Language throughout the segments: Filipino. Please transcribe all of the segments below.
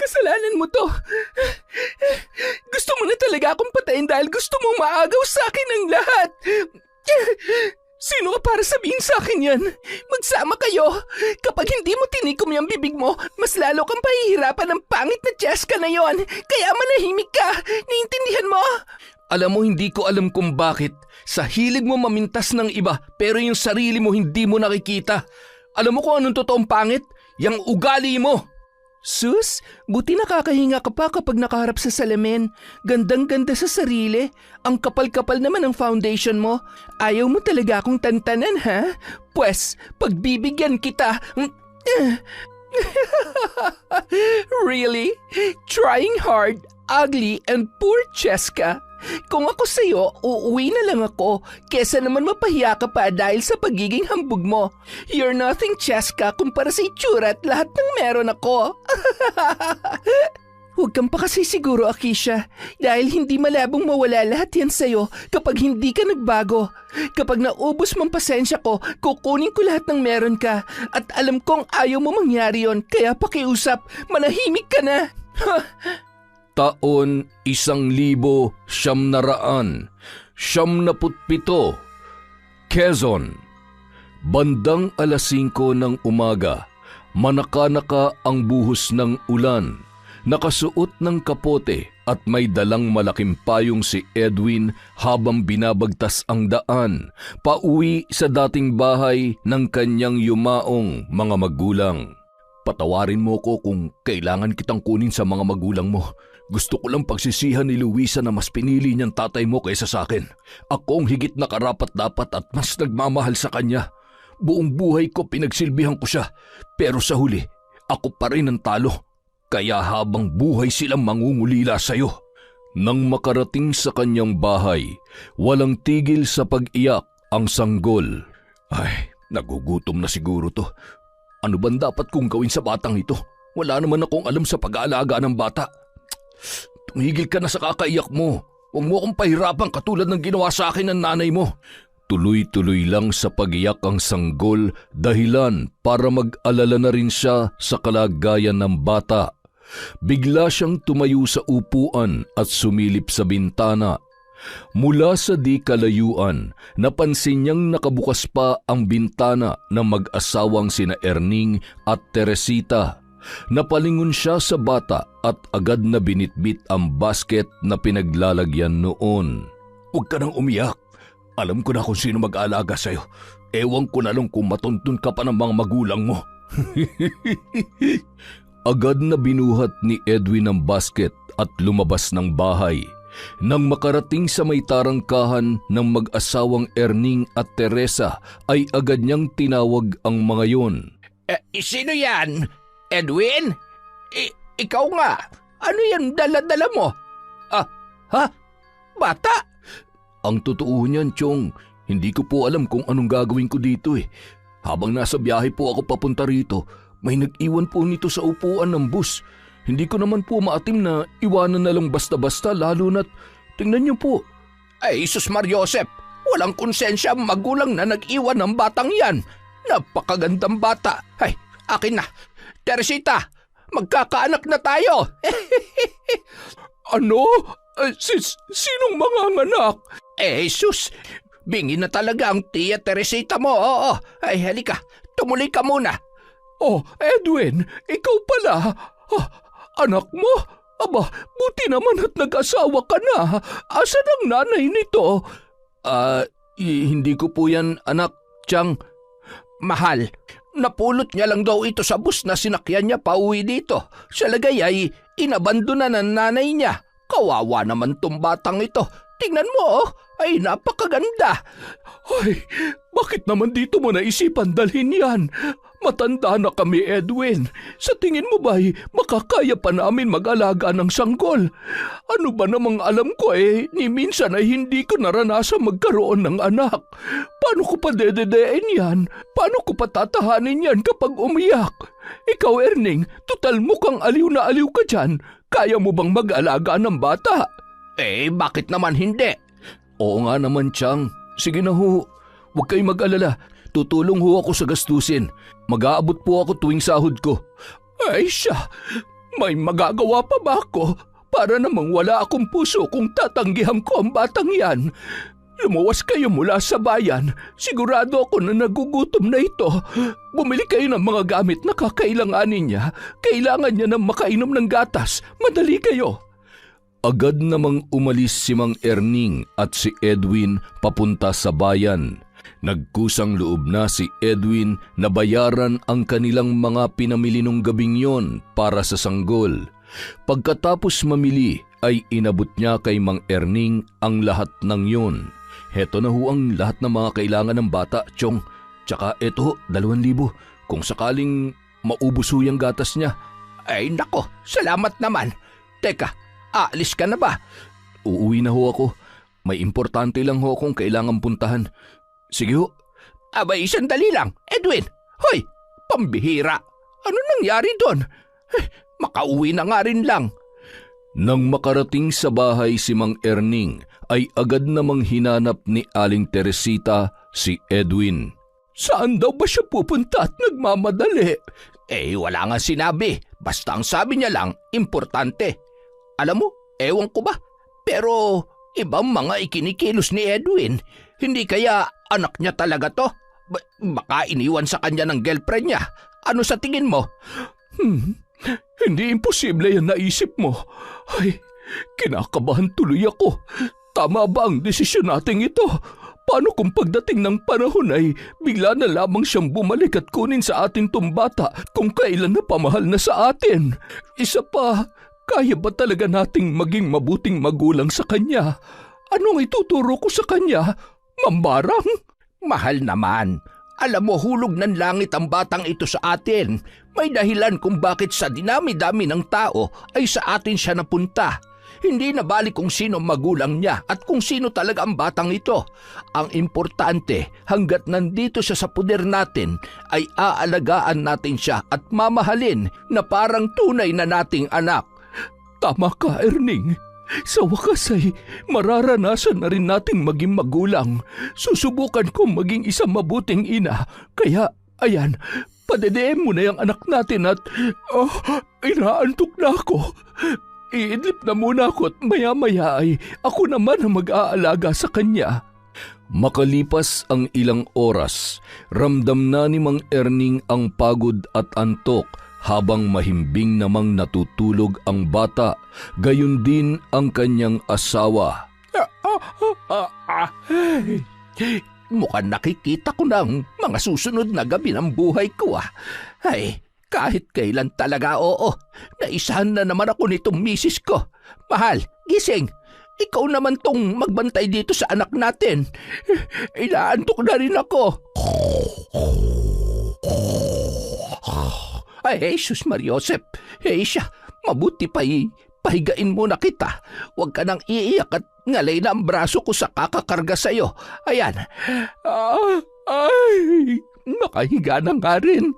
Kasalanan mo to. Gusto mo na talaga akong patayin dahil gusto mong maagaw sa akin ang lahat. Sino ka para sabihin sa akin yan? Magsama kayo. Kapag hindi mo tinikom yung bibig mo, mas lalo kang pahihirapan ng pangit na Cheska na yon. Kaya manahimik ka. Naiintindihan mo? Alam mo, hindi ko alam kung bakit. Sa hilig mo mamintas ng iba, pero yung sarili mo hindi mo nakikita. Alam mo kung anong totoong pangit? Yang ugali mo. Sus, buti nakakahinga ka pa kapag nakaharap sa salamin. Gandang-ganda sa sarili. Ang kapal-kapal naman ng foundation mo. Ayaw mo talaga akong tantanan, ha? Pwes, pagbibigyan kita. Really? Trying hard, ugly, and poor Cheska? Kung ako sa'yo, uuwi na lang ako kesa naman mapahiya ka pa dahil sa pagiging hambog mo. You're nothing, Cheska, kumpara sa itsura at lahat ng meron ako. Huwag kang pa kasi siguro, Akisha, dahil hindi malabong mawala lahat yan sa'yo kapag hindi ka nagbago. Kapag naubos mong pasensya ko, kukunin ko lahat ng meron ka at alam kong ayaw mo mangyari yon, kaya pakiusap, manahimik ka na. Taon 1997, Quezon. Bandang alas 5 ng umaga, manaka-naka ang buhos ng ulan. Nakasuot ng kapote at may dalang malaking payong si Edwin habang binabagtas ang daan, pauwi sa dating bahay ng kanyang yumaong mga magulang. Patawarin mo ko kung kailangan kitang kunin sa mga magulang mo. Gusto ko lang pagsisihan ni Luisa na mas pinili niyang tatay mo kaysa sa akin. Ako ang higit na karapat-dapat at mas nagmamahal sa kanya. Buong buhay ko pinagsilbihan ko siya, pero sa huli, ako pa rin ang talo. Kaya habang buhay silang mangungulila sa'yo. Nang makarating sa kanyang bahay, walang tigil sa pag-iyak ang sanggol. Ay, nagugutom na siguro to. Ano bang dapat kong gawin sa batang ito? Wala naman akong alam sa pag-aalaga ng bata. Tumigil ka na sa kakaiyak mo. Huwag mo akong pahirapan katulad ng ginawa sa akin ng nanay mo. Tuloy-tuloy lang sa pag-iyak ang sanggol dahilan para mag-alala na rin siya sa kalagayan ng bata. Bigla siyang tumayo sa upuan at sumilip sa bintana. Mula sa di kalayuan, napansin niyang nakabukas pa ang bintana ng mag-asawang sina Erning at Teresita. Napalingon siya sa bata at agad na binitbit ang basket na pinaglalagyan noon. Huwag ka nang umiyak. Alam ko na kung sino mag-aalaga sa'yo. Ewan ko na lang kung matuntun ka pa ng mga magulang mo. Agad na binuhat ni Edwin ang basket at lumabas ng bahay. Nang makarating sa may tarangkahan ng mag-asawang Erning at Teresa ay agad niyang tinawag ang mga yon. Sino yan? Edwin? Ikaw nga. Ano yan dala-dala mo? Ha? Bata? Ang totoo niyan, Chong, hindi ko po alam kung anong gagawin ko dito eh. Habang nasa biyahe po ako papunta rito, may nag-iwan po nito sa upuan ng bus. Hindi ko naman po maatim na iwanan na lang basta-basta lalo na't tingnan niyo po. Ay, Sus Mariosep, walang konsensya ang magulang na nag-iwan ng batang yan. Napakagandang bata. Ay, akin na. Teresita, magkakaanak na tayo. Ano? Sinong manganganak? Sus, bingi na talaga ang tiya Teresita mo. Oo. Ay, halika, tumuloy ka muna. Oh, Edwin, ikaw pala. Anak mo? Aba, buti naman at nag-asawa ka na. Asan ang nanay nito? Hindi ko po yan, anak, Chang. Mahal, napulot niya lang daw ito sa bus na sinakyan niya pauwi dito. Sa lagay ay inabandona ng nanay niya. Kawawa naman tong batang ito. Tingnan mo, ay napakaganda. Ay, bakit naman dito mo naisipan dalhin yan? Matanda na kami, Edwin. Sa tingin mo ba'y makakaya pa namin mag-alaga ng sanggol? Ano ba namang alam ko ni minsan ay hindi ko naranasan magkaroon ng anak. Paano ko pa dededein yan? Paano ko pa tatahanin yan kapag umiyak? Ikaw, Erning, total mukhang aliw na aliw ka dyan. Kaya mo bang mag-alaga ng bata? Bakit naman hindi? Oo nga naman, Chang. Sige na ho. Huwag kayong mag-alala. Tutulong ho ako sa gastusin. Mag-aabot po ako tuwing sahod ko. Ay siya, May magagawa pa ba ako? Para namang wala akong puso kung tatanggihan ko ang batang yan. Lumuwas kayo mula sa bayan. Sigurado ako na nagugutom na ito. Bumili kayo ng mga gamit na kakailanganin niya. Kailangan niya ng makainom ng gatas. Madali kayo. Agad namang umalis si Mang Erning at si Edwin papunta sa bayan. Nagkusang loob na si Edwin na bayaran ang kanilang mga pinamili nung gabing yon para sa sanggol. Pagkatapos mamili ay inabot niya kay Mang Erning ang lahat ng yon. Heto na ho ang lahat ng mga kailangan ng bata, Chong. Tsaka eto, 2,000 kung sakaling maubos ho yung gatas niya. Ay nako, salamat naman. Teka, aalis ka na ba? Uuwi na ho ako. May importante lang ho akong kailangan puntahan. Sige ho. Abay, sandali lang. Edwin, hoy, pambihira. Ano nangyari doon? Makauwi na nga rin lang. Nang makarating sa bahay si Mang Erning, ay agad namang hinanap ni Aling Teresita si Edwin. Saan daw ba siya pupunta at nagmamadali? Wala nga sinabi. Basta ang sabi niya lang, importante. Alam mo, ewan ko ba? Pero ibang mga ikinikilos ni Edwin. Hindi kaya anak niya talaga to? Baka iniwan sa kanya ng girlfriend niya. Ano sa tingin mo? Hindi imposible yan naisip mo. Ay, kinakabahan tuloy ako. Tama ba ang desisyon nating ito? Paano kung pagdating ng panahon ay bigla na lamang siyang bumalik at kunin sa atin tong bata kung kailan na pamahal na sa atin? Isa pa, kaya ba talaga nating maging mabuting magulang sa kanya? Anong ituturo ko sa kanya? Mambarang? Mahal naman. Alam mo, hulog ng langit ang batang ito sa atin. May dahilan kung bakit sa dinami-dami ng tao ay sa atin siya napunta. Hindi na balik kung sino magulang niya at kung sino talaga ang batang ito. Ang importante, hanggat nandito siya sa puder natin, ay aalagaan natin siya at mamahalin na parang tunay na nating anak. Tama ka, Erning. Sa wakas ay mararanasan na rin nating maging magulang. Susubukan kong maging isang mabuting ina. Kaya, ayan, padedeem mo na yung anak natin at inaantok na ako. Iidlip na muna ako at maya-maya ay ako naman ang mag-aalaga sa kanya. Makalipas ang ilang oras, ramdam na ni Mang Erning ang pagod at antok habang mahimbing namang natutulog ang bata, gayon din ang kanyang asawa. Mukhang nakikita ko ng mga susunod na gabi ng buhay ko. Ay, kahit kailan talaga oo, naisahan na naman ako nitong misis ko. Mahal, gising. Ikaw naman tong magbantay dito sa anak natin. Inaantok na rin ako. Ay, Jesus Mariosep. Siya, mabuti pa pahigain muna kita. Huwag ka nang iiyak at ngalay na ang braso ko sa kakakarga sa'yo. Ayan. Nakahiga na nga rin.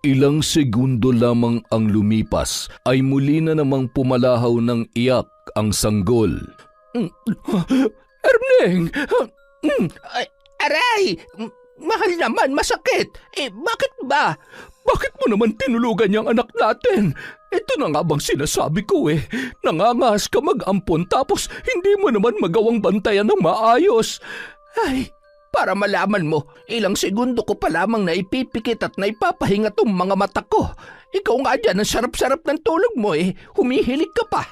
Ilang segundo lamang ang lumipas ay muli na namang pumalahaw ng iyak ang sanggol. Erning! Aray! Mahal naman, masakit. Bakit ba? Bakit mo naman tinulugan niyang anak natin? Ito na nga bang sinasabi ko Nangangas ka mag-ampon tapos hindi mo naman magawang bantayan ng maayos. Ay, para malaman mo, ilang segundo ko pa lamang na ipipikit at naipapahinga tong mga mata ko. Ikaw nga dyan, ang sarap-sarap ng tulog mo humihilig ka pa.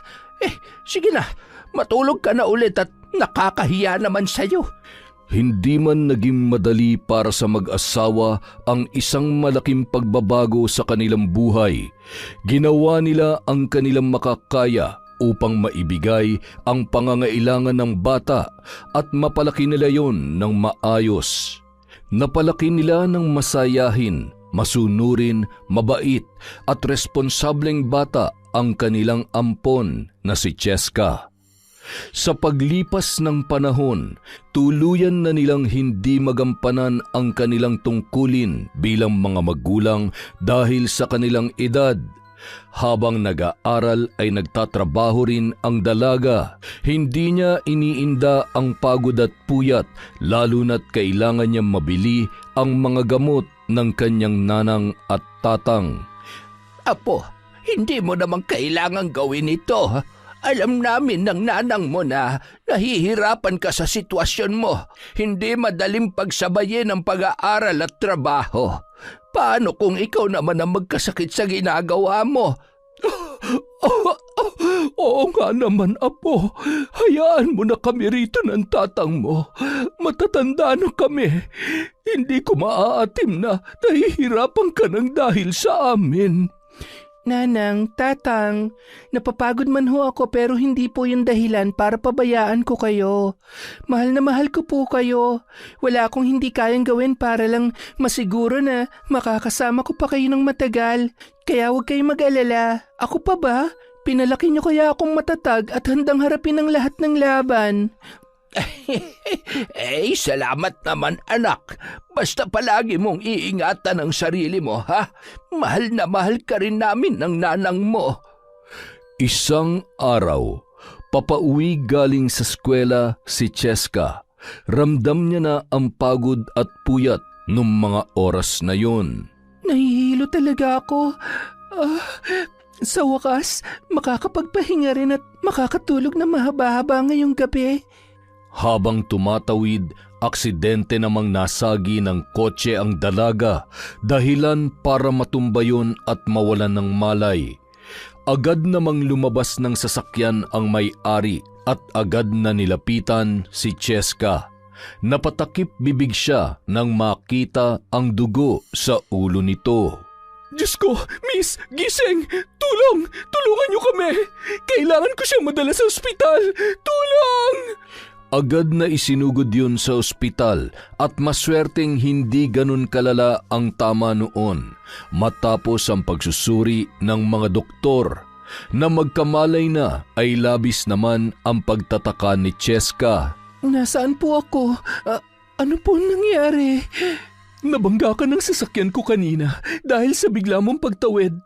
Sige na, matulog ka na ulit at nakakahiya naman sa'yo. Hindi man naging madali para sa mag-asawa ang isang malaking pagbabago sa kanilang buhay. Ginawa nila ang kanilang makakaya upang maibigay ang pangangailangan ng bata at mapalaki nila yon ng maayos. Napalaki nila ng masayahin, masunurin, mabait at responsableng bata ang kanilang ampon na si Cheska. Sa paglipas ng panahon, tuluyan na nilang hindi magampanan ang kanilang tungkulin bilang mga magulang dahil sa kanilang edad. Habang nag-aaral ay nagtatrabaho rin ang dalaga. Hindi niya iniinda ang pagod at puyat, lalo na't kailangan niyang mabili ang mga gamot ng kanyang nanang at tatang. Apo, hindi mo naman kailangang gawin ito. Alam namin ng nanang mo na nahihirapan ka sa sitwasyon mo. Hindi madaling pagsabayin ang pag-aaral at trabaho. Paano kung ikaw naman ang magkasakit sa ginagawa mo? Oo nga naman, Apo. Hayaan mo na kami rito ng tatang mo. Matatanda na kami. Hindi ko maaatim na nahihirapan ka ng dahil sa amin. Nanang, tatang, napapagod man ho ako pero hindi po yung dahilan para pabayaan ko kayo. Mahal na mahal ko po kayo. Wala akong hindi kayang gawin para lang masiguro na makakasama ko pa kayo ng matagal. Kaya huwag kayong mag-alala. Ako pa ba? Pinalaki niyo kaya akong matatag at handang harapin ang lahat ng laban. Salamat naman anak. Basta palagi mong iingatan ang sarili mo, ha? Mahal na mahal ka rin namin ng nanang mo. Isang araw, papauwi galing sa eskwela si Cheska. Ramdam niya na ang pagod at puyat nung mga oras na yun. Nahihilo talaga ako. Sa wakas, makakapagpahinga rin at makakatulog na mahaba-haba ngayong gabi. Habang tumatawid, aksidente namang nasagi ng kotse ang dalaga, dahilan para matumba yun at mawalan ng malay. Agad namang lumabas ng sasakyan ang may-ari at agad na nilapitan si Cheska. Napatakip bibig siya nang makita ang dugo sa ulo nito. Diyos ko, Miss, gising! Tulong! Tulungan niyo kami! Kailangan ko siyang madala sa ospital! Tulong! Agad na isinugod yun sa ospital at maswerteng hindi ganun kalala ang tama noon matapos ang pagsusuri ng mga doktor. Na magkamalay na ay labis naman ang pagtataka ni Cheska. Nasaan po ako? Ano po nangyari? Nabangga ka ng sasakyan ko kanina dahil sa bigla mong pagtawid.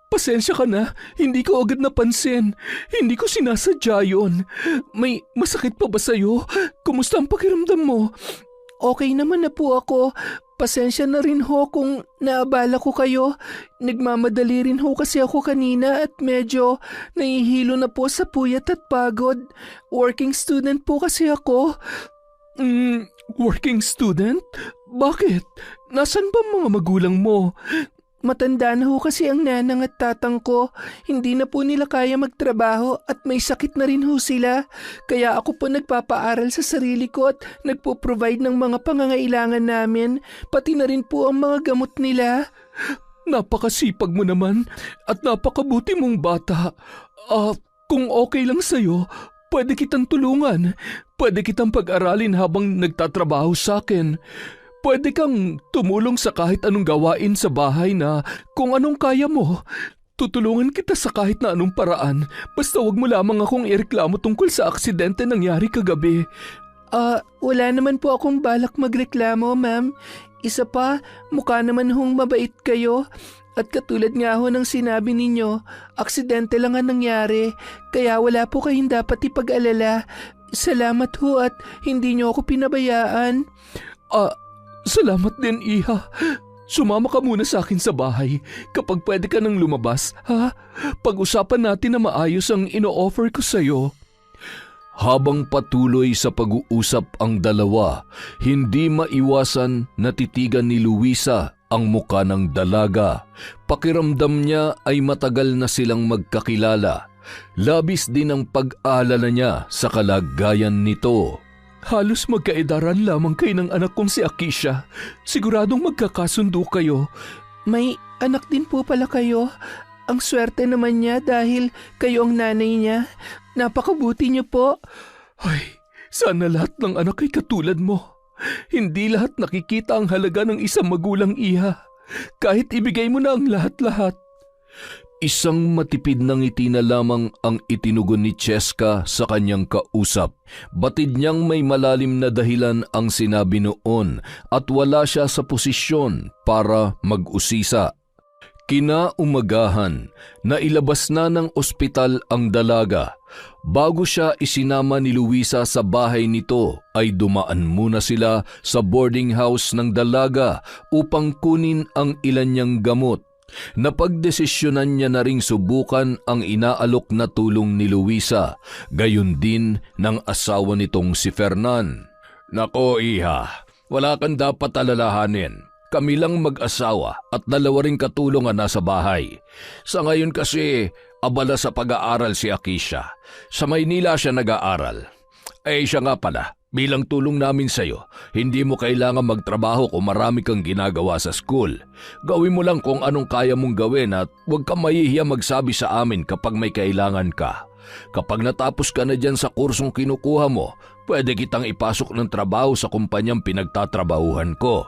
Pasensya ka na, hindi ko agad napansin. Hindi ko sinasadya yun. May masakit pa ba sa'yo? Kumusta ang pakiramdam mo? Okay naman na po ako. Pasensya na rin ho kung naabala ko kayo. Nagmamadali rin ho kasi ako kanina at medyo nahihilo na po sa puyat at pagod. Working student po kasi ako. Working student? Bakit? Nasaan ba mga magulang mo? Matanda na ho kasi ang nanang at tatang ko. Hindi na po nila kaya magtrabaho at may sakit na rin ho sila. Kaya ako po nagpapaaral sa sarili ko at nagpo-provide ng mga pangangailangan namin. Pati na rin po ang mga gamot nila. Napakasipag mo naman at napakabuti mong bata. Kung okay lang sa'yo, pwede kitang tulungan. Pwede kitang pag-aralin habang nagtatrabaho sa akin. Pwede kang tumulong sa kahit anong gawain sa bahay na kung anong kaya mo. Tutulungan kita sa kahit na anong paraan. Basta wag mo lamang akong ireklamo tungkol sa aksidente nangyari kagabi. Wala naman po akong balak magreklamo, ma'am. Isa pa, mukha naman hong mabait kayo. At katulad nga ho ng sinabi ninyo, aksidente lang ang nangyari. Kaya wala po kayong dapat ipag-alala. Salamat ho at hindi niyo ako pinabayaan. Salamat din, Iha. Sumama ka muna sa akin sa bahay kapag pwede ka nang lumabas, ha? Pag-usapan natin na maayos ang ino-offer ko sa'yo. Habang patuloy sa pag-uusap ang dalawa, hindi maiwasan na titigan ni Luisa ang muka ng dalaga. Pakiramdam niya ay matagal na silang magkakilala. Labis din ang pag-aalala niya sa kalagayan nito. Halos magkaedaran lamang kayo ng anak kong si Akisha. Siguradong magkakasundo kayo. May anak din po pala kayo. Ang swerte naman niya dahil kayo ang nanay niya. Napakabuti niyo po. Ay, sana lahat ng anak ay katulad mo. Hindi lahat nakikita ang halaga ng isang magulang, Iha. Kahit ibigay mo na ang lahat-lahat. Isang matipid na ngiti na lamang ang itinugon ni Cheska sa kanyang kausap. Batid niyang may malalim na dahilan ang sinabi noon at wala siya sa posisyon para mag-usisa. Kinaumagahan, nailabas na ng ospital ang dalaga. Bago siya isinama ni Luisa sa bahay nito, ay dumaan muna sila sa boarding house ng dalaga upang kunin ang ilan niyang gamot. Napagdesisyonan niya na ring subukan ang inaalok na tulong ni Luisa, gayon din ng asawa nitong si Fernan. Nako iha, wala kang dapat alalahanin. Kami lang mag-asawa at 2 ring katulong ang nasa bahay. Sa ngayon kasi, abala sa pag-aaral si Akisha. Sa Maynila siya nag-aaral. Siya nga pala, bilang tulong namin sa'yo, hindi mo kailangan magtrabaho kung marami kang ginagawa sa school. Gawin mo lang kung anong kaya mong gawin at huwag kang mahihiya magsabi sa amin kapag may kailangan ka. Kapag natapos ka na dyan sa kursong kinukuha mo, pwede kitang ipasok ng trabaho sa kumpanyang pinagtatrabahuhan ko.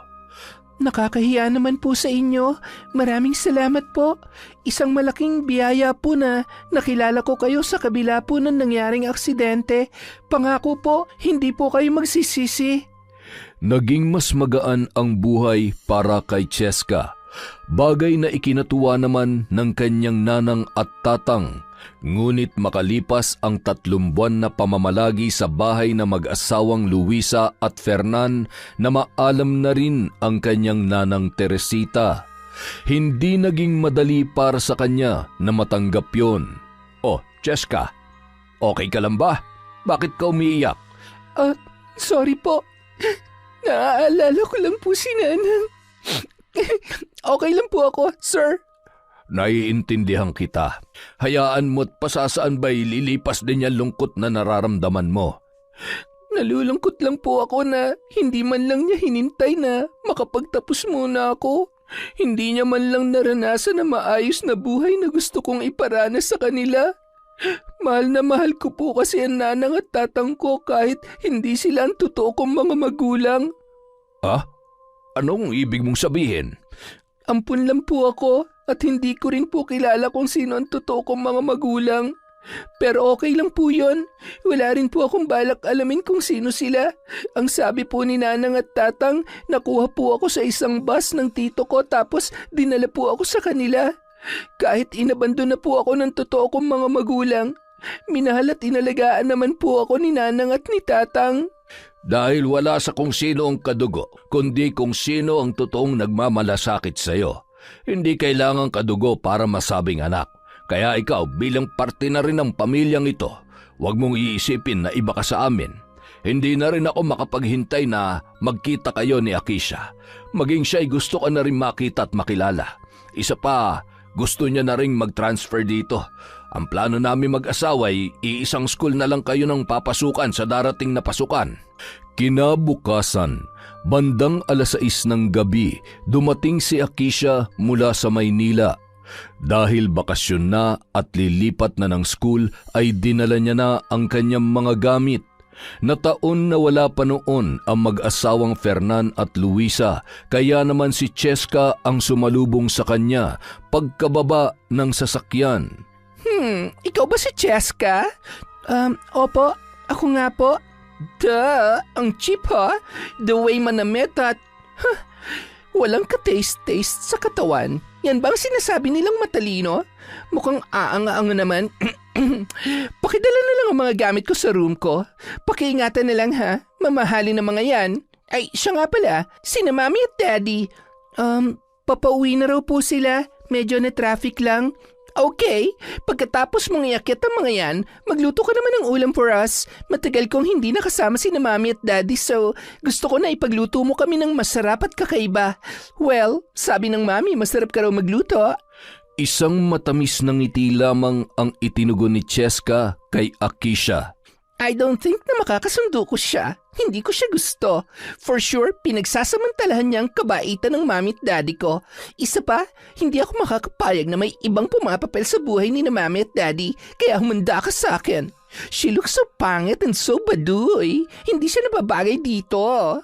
Nakakahiya naman po sa inyo. Maraming salamat po. Isang malaking biyaya po na nakilala ko kayo sa kabila po ng nangyaring aksidente. Pangako po, hindi po kayo magsisisi. Naging mas magaan ang buhay para kay Cheska. Bagay na ikinatuwa naman ng kanyang nanang at tatang. Ngunit makalipas ang 3 buwan na pamamalagi sa bahay na mag-asawang Luisa at Fernan na maalam na rin ang kanyang nanang Teresita. Hindi naging madali para sa kanya na matanggap yon. Oh, Cheska, okay ka lang ba? Bakit ka umiiyak? Sorry po. Naaalala ko lang po si Nanang. Okay lang po ako, sir. Naiintindihan kita. Hayaan mo't pasasaan ba'y lilipas din yan lungkot na nararamdaman mo. Nalulungkot lang po ako na hindi man lang niya hinintay na makapagtapos muna ako. Hindi niya man lang naranasan na maayos na buhay na gusto kong iparanas sa kanila. Mahal na mahal ko po kasi ang nanang at tatang ko kahit hindi sila ang totoo kong mga magulang. Anong ibig mong sabihin? Ampun lang po ako at hindi ko rin po kilala kung sino ang totoo kong mga magulang. Pero okay lang po yon. Wala rin po akong balak alamin kung sino sila. Ang sabi po ni Nanang at Tatang, nakuha po ako sa isang bus ng tito ko tapos dinala po ako sa kanila. Kahit inabandon na po ako ng totoo kong mga magulang, minahal at inalagaan naman po ako ni Nanang at ni Tatang. Dahil wala sa kung sino ang kadugo, kundi kung sino ang totoong nagmamalasakit sa'yo. Hindi kailangang kadugo para masabing anak. Kaya ikaw bilang parte na rin ng pamilyang ito, huwag mong iisipin na iba ka sa amin. Hindi na rin ako makapaghintay na magkita kayo ni Akisha. Maging siya'y gusto ka na rin makita at makilala. Isa pa, gusto niya na rin mag-transfer dito. Ang plano namin mag-asawa ay iisang school na lang kayo ng papasukan sa darating na pasukan. Kinabukasan, bandang 6:00 ng gabi, dumating si Akisha mula sa Maynila. Dahil bakasyon na at lilipat na ng school ay dinala niya na ang kanyang mga gamit. Nataon na wala pa noon ang mag-asawang Fernan at Luisa, kaya naman si Cheska ang sumalubong sa kanya pagkababa ng sasakyan. Ikaw ba si Cheska? Opo, ako nga po. Duh, ang cheap ha? The way manamit at... walang ka-taste-taste sa katawan. Yan ba ang sinasabi nilang matalino? Mukhang aang-aang naman. Pakidala na lang ang mga gamit ko sa room ko. Pakiingatan na lang ha. Mamahalin na mga yan. Ay, siya nga pala. Sina Mami at Daddy. Papauwi na raw po sila. Medyo na traffic lang. Okay, pagkatapos mong iakit ang mga yan, magluto ka naman ng ulam for us. Matagal kong hindi nakasama si na Mami at Daddy so gusto ko na ipagluto mo kami ng masarap at kakaiba. Well, sabi ng Mami, masarap ka raw magluto. Isang matamis na ngiti lamang ang itinugon ni Cheska kay Akisha. I don't think na makakasundo ko siya. Hindi ko siya gusto. For sure, pinagsasamantalahan niya ang kabaitan ng Mami at Daddy ko. Isa pa, hindi ako makakapayag na may ibang pumapapel sa buhay ni na Mami at Daddy, kaya humanda ka sa akin. She looks so pangit and so baduy. Hindi siya nababagay dito.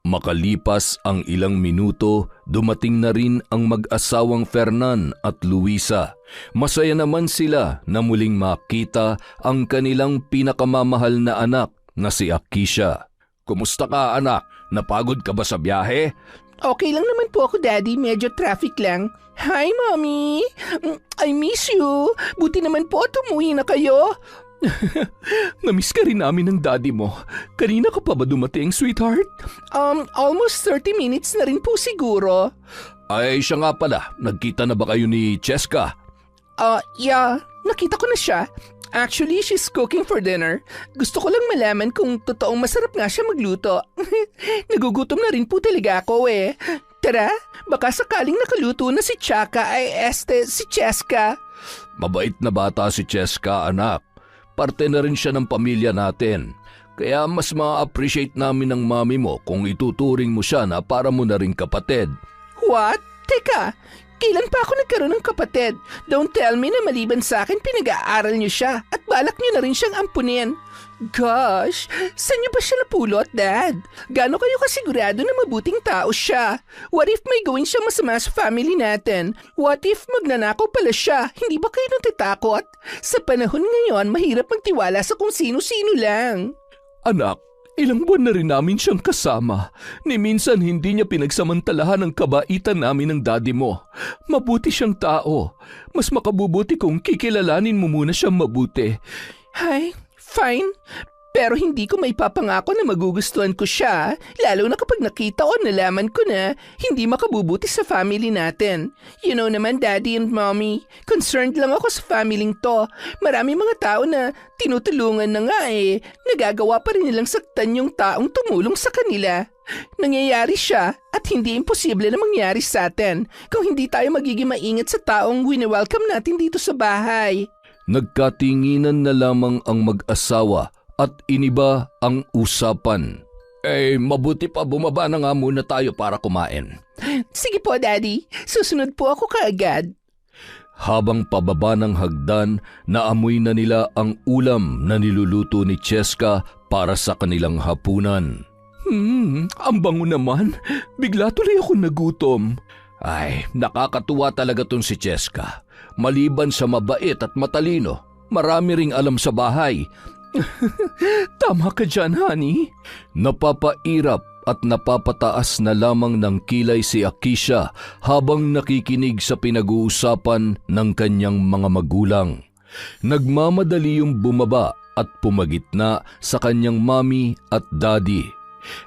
Makalipas ang ilang minuto, dumating na rin ang mag-asawang Fernan at Luisa. Masaya naman sila na muling makita ang kanilang pinakamamahal na anak na si Akisha. Kumusta ka anak? Napagod ka ba sa biyahe? Okay lang naman po ako, Daddy. Medyo traffic lang. Hi, Mommy! I miss you. Buti naman po at umuwi na kayo. Namiss ka rin namin ng daddy mo. Kanina ka pa ba dumating, sweetheart? Almost 30 minutes na rin po siguro. Ay, siya nga pala. Nagkita na ba kayo ni Cheska? Yeah. Nakita ko na siya. Actually, she's cooking for dinner. Gusto ko lang malaman kung totoong masarap nga siya magluto. Nagugutom na rin po talaga ako eh. Tara, baka sakaling nakaluto na si si Cheska. Mabait na bata si Cheska, anak. Parte na rin siya ng pamilya natin. Kaya mas ma-appreciate namin ng mami mo kung ituturing mo siya na para mo na rin kapatid. What? Teka, kailan pa ako nagkaroon ng kapatid? Don't tell me na maliban sa akin pinag-aaral niyo siya at balak niyo na rin siyang ampunin. Gosh, saan niyo ba siya napulot, Dad? Gaano kayo kasigurado na mabuting tao siya? What if may gawin siyang masama sa family natin? What if magnanakaw pala siya? Hindi ba kayo natatakot? Sa panahon ngayon, mahirap magtiwala sa kung sino-sino lang. Anak, ilang buwan na rin namin siyang kasama. Ni minsan hindi niya pinagsamantalahan ang kabaitan namin ng daddy mo. Mabuti siyang tao. Mas makabubuti kung kikilalanin mo muna siyang mabuti. Hay, fine. Pero hindi ko maipapangako na magugustuhan ko siya, lalo na kapag nakita o nalaman ko na hindi makabubuti sa family natin. You know naman, Daddy and Mommy, concerned lang ako sa familyng to. Marami mga tao na tinutulungan na nga nagagawa pa rin nilang saktan yung taong tumulong sa kanila. Nangyayari siya at hindi imposible na mangyari sa atin kung hindi tayo magiging maingat sa taong wini-welcome natin dito sa bahay. Nagkatinginan na lamang ang mag-asawa at iniba ang usapan. Mabuti pa bumaba na nga muna tayo para kumain. Sige po, Daddy. Susunod po ako kaagad. Habang pababa ng hagdan, naamoy na nila ang ulam na niluluto ni Cheska para sa kanilang hapunan. Ang bango naman. Bigla tuloy ako nagutom. Ay, nakakatuwa talaga tong si Cheska. Maliban sa mabait at matalino, marami ring alam sa bahay. Tama ka dyan, honey. Napapairap at napapataas na lamang ng kilay si Akisha habang nakikinig sa pinag-uusapan ng kanyang mga magulang. Nagmamadali yung bumaba at pumagitna sa kanyang mami at daddy.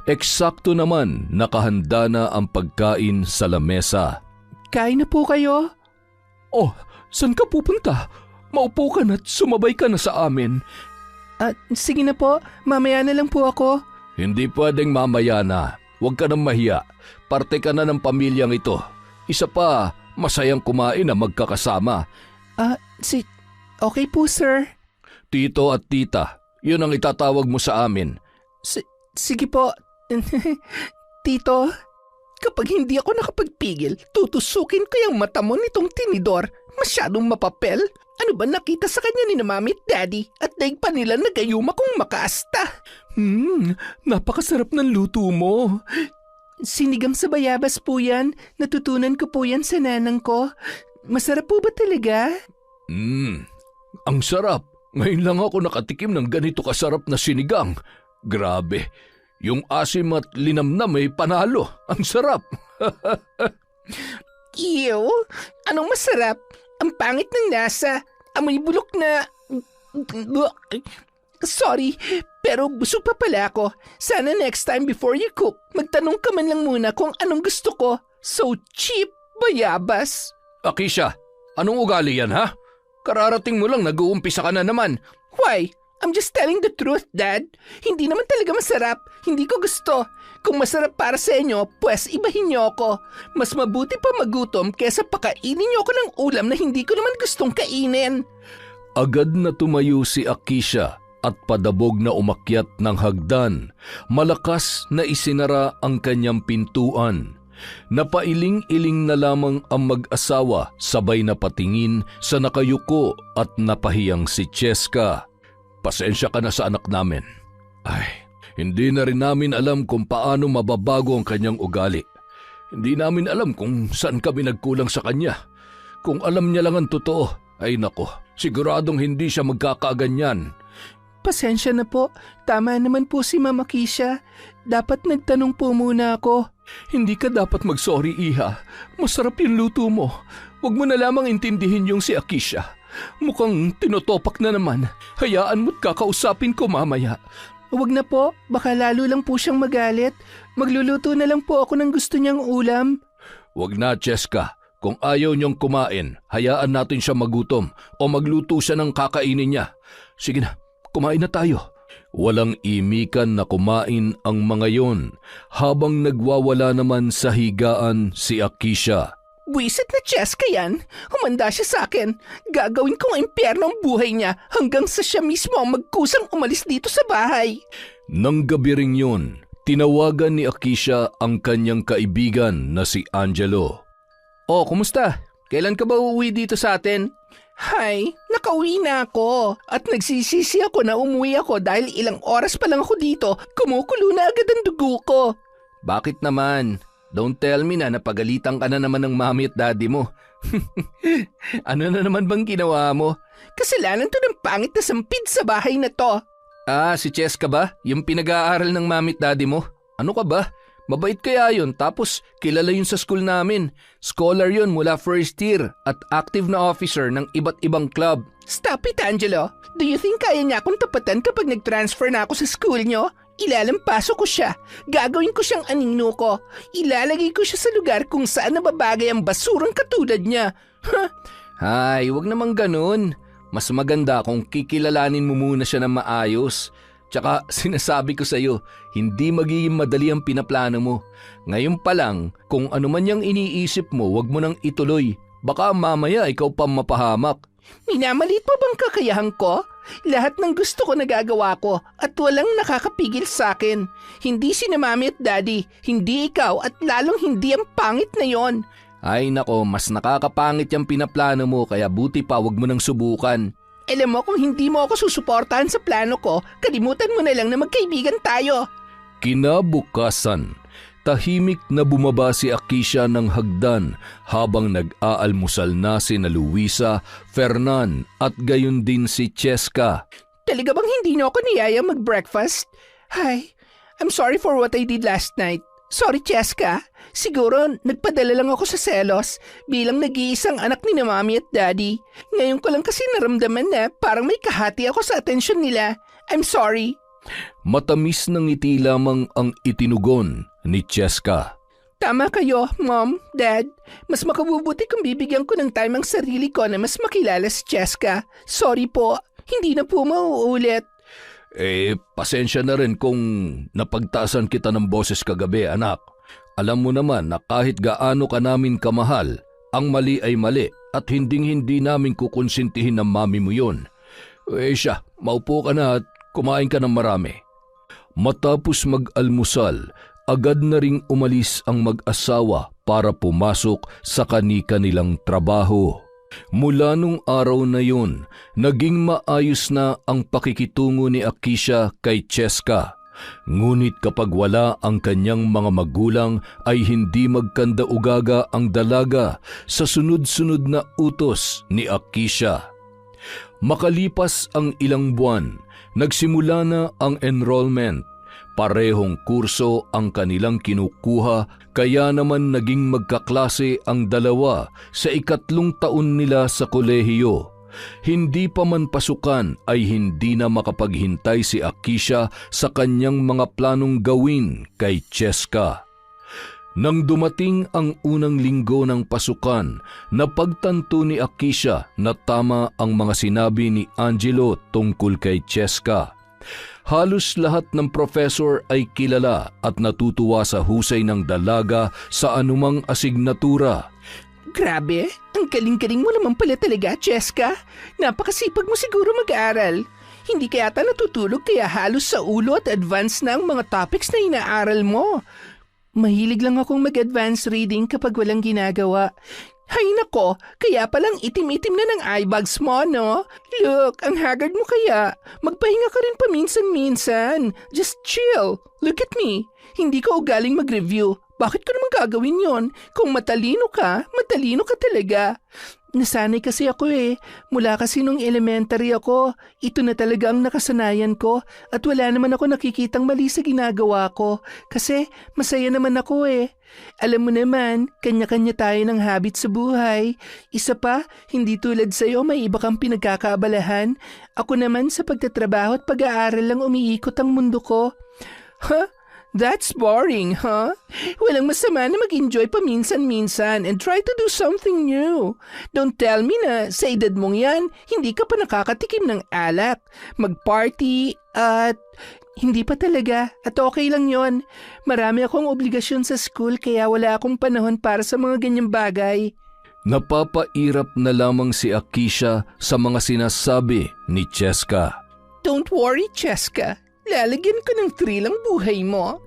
Eksakto naman nakahanda na ang pagkain sa lamesa. Kain na po kayo? Oh, saan ka pupunta? Maupo ka na't sumabay ka na sa amin. Sige na po, mamaya na lang po ako. Hindi pwedeng mamaya na. Huwag ka nang mahiya. Parte ka na ng pamilyang ito. Isa pa, masayang kumain na magkakasama. Okay po, sir. Tito at tita, yun ang itatawag mo sa amin. Sige po. Tito, kapag hindi ako nakapagpigil, tutusukin ko yung mata mo nitong tinidor. Masyadong mapapel. Ano ba nakita sa kanya ni na Mami at Daddy at daig pa nila nagayuma kong makaasta? Napakasarap ng luto mo. Sinigang sa bayabas po yan. Natutunan ko po yan sa nanang ko. Masarap po ba talaga? Ang sarap. Ngayon lang ako nakatikim ng ganito kasarap na sinigang. Grabe. Yung asim at linamnam ay panalo. Ang sarap. Ew! Anong masarap? Ang pangit ng lasa. Amoy bulok na... Sorry, pero busog pa pala ako. Sana next time before you cook, magtanong ka man lang muna kung anong gusto ko. So cheap, bayabas. Akisha, anong ugali yan ha? Kararating mo lang nag-uumpisa ka na naman. Why? I'm just telling the truth, Dad. Hindi naman talaga masarap. Hindi ko gusto. Kung masarap para sa inyo, pues ibahin niyo ako. Mas mabuti pa magutom kesa pakainin niyo ako ng ulam na hindi ko naman gustong kainin. Agad na tumayo si Akisha at padabog na umakyat ng hagdan. Malakas na isinara ang kanyang pintuan. Napailing-iling na lamang ang mag-asawa sabay na patingin sa nakayuko at napahiyang si Cheska. Pasensya ka na sa anak namin. Hindi na rin namin alam kung paano mababago ang kanyang ugali. Hindi namin alam kung saan kami nagkulang sa kanya. Kung alam niya lang ang totoo, ay nako, siguradong hindi siya magkakaganyan. Pasensya na po. Tama naman po si Mama Kisha. Dapat nagtanong po muna ako. Hindi ka dapat mag-sorry, Iha. Masarap yung luto mo. Huwag mo na lamang intindihin yung si Akisha. Mukhang tinotopak na naman. Hayaan mo't kakausapin ko mamaya. Huwag na po, baka lalo lang po siyang magalit. Magluluto na lang po ako ng gusto niyang ulam. Wag na, Cheska. Kung ayaw niyang kumain, hayaan natin siya magutom o magluto siya ng kakainin niya. Sige na, kumain na tayo. Walang imikan na kumain ang mga yon habang nagwawala naman sa higaan si Akisha. Buisit na Cheska yan. Humanda siya sa akin. Gagawin kong impyerno ang buhay niya hanggang sa siya mismo ang magkusang umalis dito sa bahay. Nang gabi ring yun, tinawagan ni Akisha ang kanyang kaibigan na si Angelo. Oh, kumusta? Kailan ka ba uuwi dito sa atin? Hay, nakauwi na ako at nagsisisi ako na umuwi ako dahil ilang oras pa lang ako dito, kumukulo na agad ang dugo ko. Bakit naman? Don't tell me na napagalitan ka na naman ng mami at daddy mo. Ano na naman bang ginawa mo? Kasalanan to ng pangit na sampid sa bahay na to. Ah, si Cheska ba? Yung pinag-aaral ng mami at daddy mo? Ano ka ba? Mabait kaya yun, tapos kilala yun sa school namin. Scholar yun mula first year at active na officer ng iba't ibang club. Stop it, Angelo. Do you think kaya niya akong tapatan kapag nag-transfer na ako sa school nyo? Ilalampaso ko siya. Gagawin ko siyang anino ko. Ilalagay ko siya sa lugar kung saan nababagay ang basurang katulad niya. Hay, wag namang ganun. Mas maganda kung kikilalanin mo muna siya ng maayos. Tsaka sinasabi ko sa'yo, hindi magiging madali ang pinaplano mo. Ngayon pa lang, kung ano man yung iniisip mo, wag mo nang ituloy. Baka mamaya ikaw pa mapahamak. Minamalit mo bang kakayahan ko? Lahat ng gusto ko nagagawa ko at walang nakakapigil sa akin. Hindi si mami at daddy, hindi ikaw at lalong hindi ang pangit na yon. Ay nako, mas nakakapangit yung pinaplano mo kaya buti pa wag mo nang subukan. Alam mo kung hindi mo ako susuportahan sa plano ko, kalimutan mo na lang na magkaibigan tayo. Kinabukasan, tahimik na bumaba si Akisha ng hagdan habang nag-aalmusal na sina Luisa, Fernan at gayon din si Cheska. Talaga bang hindi niyo ako niyayang mag-breakfast? Hi, I'm sorry for what I did last night. Sorry, Cheska. Siguro nagpadala lang ako sa selos bilang nag-iisang anak ni na mami at daddy. Ngayon ko lang kasi naramdaman na parang may kahati ako sa atensyon nila. I'm sorry. Matamis ng ngiti lamang ang itinugon ni Cheska. Tama kayo, Mom, Dad. Mas makabubuti kung bibigyan ko ng time ang sarili ko na mas makilala si Cheska. Sorry po, hindi na po mauulit. Pasensya na rin kung napagtaasan kita ng boses kagabi, anak. Alam mo naman na kahit gaano ka namin kamahal, ang mali ay mali at hinding-hindi namin kukonsintihin ng mami mo yun. Siya, maupo ka na at kumain ka ng marami. Matapos mag-almusal, agad na ring umalis ang mag-asawa para pumasok sa kani-kanilang trabaho. Mula nung araw na yun, naging maayos na ang pakikitungo ni Akisha kay Cheska. Ngunit kapag wala ang kanyang mga magulang ay hindi magkanda-ugaga ang dalaga sa sunod-sunod na utos ni Akisha. Makalipas ang ilang buwan, nagsimula na ang enrollment. Parehong kurso ang kanilang kinukuha kaya naman naging magkaklase ang dalawa sa 3 taon nila sa kolehiyo. Hindi pa man pasukan ay hindi na makapaghintay si Akisha sa kanyang mga planong gawin kay Cheska. Nang dumating ang unang linggo ng pasukan, napagtanto ni Akisha na tama ang mga sinabi ni Angelo tungkol kay Cheska. Halos lahat ng professor ay kilala at natutuwa sa husay ng dalaga sa anumang asignatura. Grabe, ang galing-galing mo naman pala talaga, Cheska. Napakasipag mo siguro mag-aaral. Hindi kaya natutulog kaya halos sa ulo at advance na ang mga topics na inaaral mo. Mahilig lang akong mag-advance reading kapag walang ginagawa. Hay nako, kaya palang itim-itim na ng eye bags mo, no? Look, ang haggard mo kaya. Magpahinga ka rin paminsan-minsan. Just chill. Look at me. Hindi ka ugaling mag-review. Bakit ko naman gagawin yon? Kung matalino ka talaga. Nasanay kasi ako Mula kasi nung elementary ako, ito na talaga ang nakasanayan ko at wala naman ako nakikitang mali sa ginagawa ko kasi masaya naman ako Alam mo naman, kanya-kanya tayo ng habit sa buhay. Isa pa, hindi tulad sa'yo may iba kang pinagkakaabalahan. Ako naman sa pagtatrabaho at pag-aaral lang umiikot ang mundo ko. Ha? That's boring, huh? Walang masama na mag-enjoy paminsan-minsan and try to do something new. Don't tell me na sa edad mong yan, hindi ka pa nakakatikim ng alak, mag-party at... Hindi pa talaga at okay lang yon. Marami akong obligasyon sa school kaya wala akong panahon para sa mga ganyang bagay. Napapairap na lamang si Akisha sa mga sinasabi ni Cheska. Don't worry, Cheska. Lalagyan ko ng thrill ang buhay mo.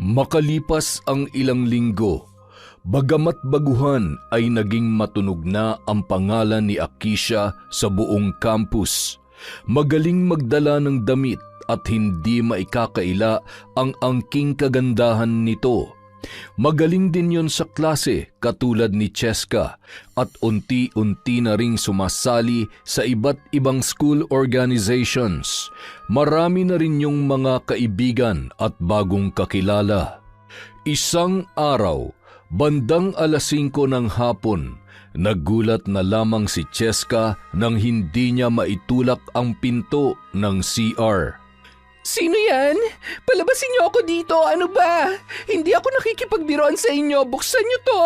Makalipas ang ilang linggo, bagamat baguhan ay naging matunog na ang pangalan ni Akisha sa buong campus. Magaling magdala ng damit at hindi maikakaila ang angking kagandahan nito. Magaling din yon sa klase katulad ni Cheska at unti-unti na ring sumasali sa iba't ibang school organizations. Marami na rin yung mga kaibigan at bagong kakilala. Isang araw, bandang 5:00 ng hapon, nagulat na lamang si Cheska nang hindi niya maitulak ang pinto ng CR. Sino yan? Palabasin niyo ako dito, ano ba? Hindi ako nakikipagbiroan sa inyo, buksan niyo to!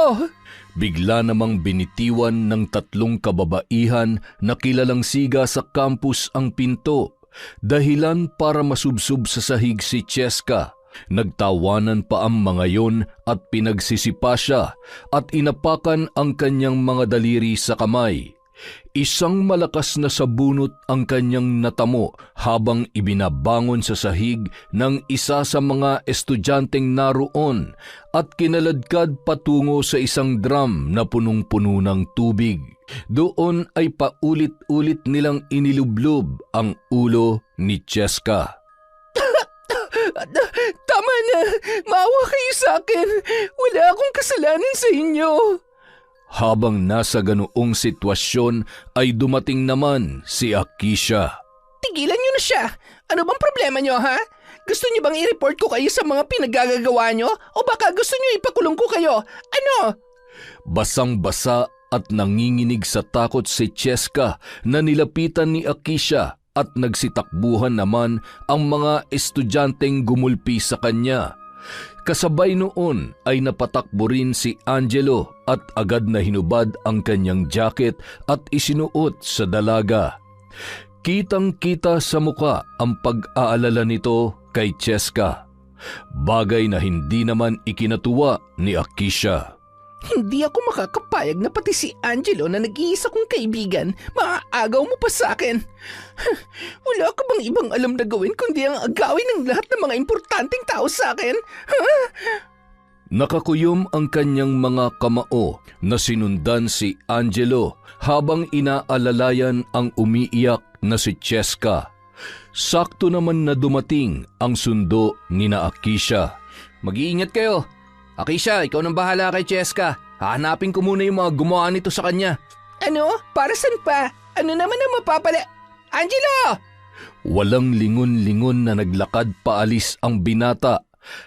Bigla namang binitiwan ng 3 kababaihan na kilalang siga sa campus ang pinto. Dahilan para masubsob sa sahig si Cheska. Nagtawanan pa ang mga yon at pinagsisipa siya at inapakan ang kanyang mga daliri sa kamay. Isang malakas na sabunot ang kanyang natamo habang ibinabangon sa sahig ng isa sa mga estudyanteng naroon at kinaladkad patungo sa isang drum na punong-puno ng tubig. Doon ay paulit-ulit nilang inilublob ang ulo ni Cheska. Tama na! Maawa kayo sa akin! Wala akong kasalanan sa inyo! Habang nasa ganoong sitwasyon ay dumating naman si Akisha. Tigilan niyo na siya! Ano bang problema niyo, ha? Gusto niyo bang i-report ko kayo sa mga pinagagagawa niyo? O baka gusto niyo ipakulong ko kayo? Ano? Basang-basa at nanginginig sa takot si Cheska na nilapitan ni Akisha at nagsitakbuhan naman ang mga estudyanteng gumulpi sa kanya. Kasabay noon ay napatakbo rin si Angelo at agad na hinubad ang kanyang jacket at isinuot sa dalaga. Kitang-kita sa muka ang pag-aalala nito kay Cheska. Bagay na hindi naman ikinatuwa ni Akisha. Hindi ako makakapayag na pati si Angelo na nag-iisa kong kaibigan, maaagaw mo pa sa akin. Wala ka bang ibang alam na gawin kundi ang agawin ng lahat ng mga importanteng tao sa akin? Nakakuyom ang kanyang mga kamao na sinundan si Angelo habang inaalalayan ang umiiyak na si Cheska. Sakto naman na dumating ang sundo ni na Akisha. Mag-iingat kayo. Akisha, ikaw nang bahala kay Cheska. Hahanapin ko muna yung mga gumawa nito sa kanya. Ano? Para saan pa? Ano naman ang mapapala... Angelo! Walang lingon-lingon na naglakad paalis ang binata.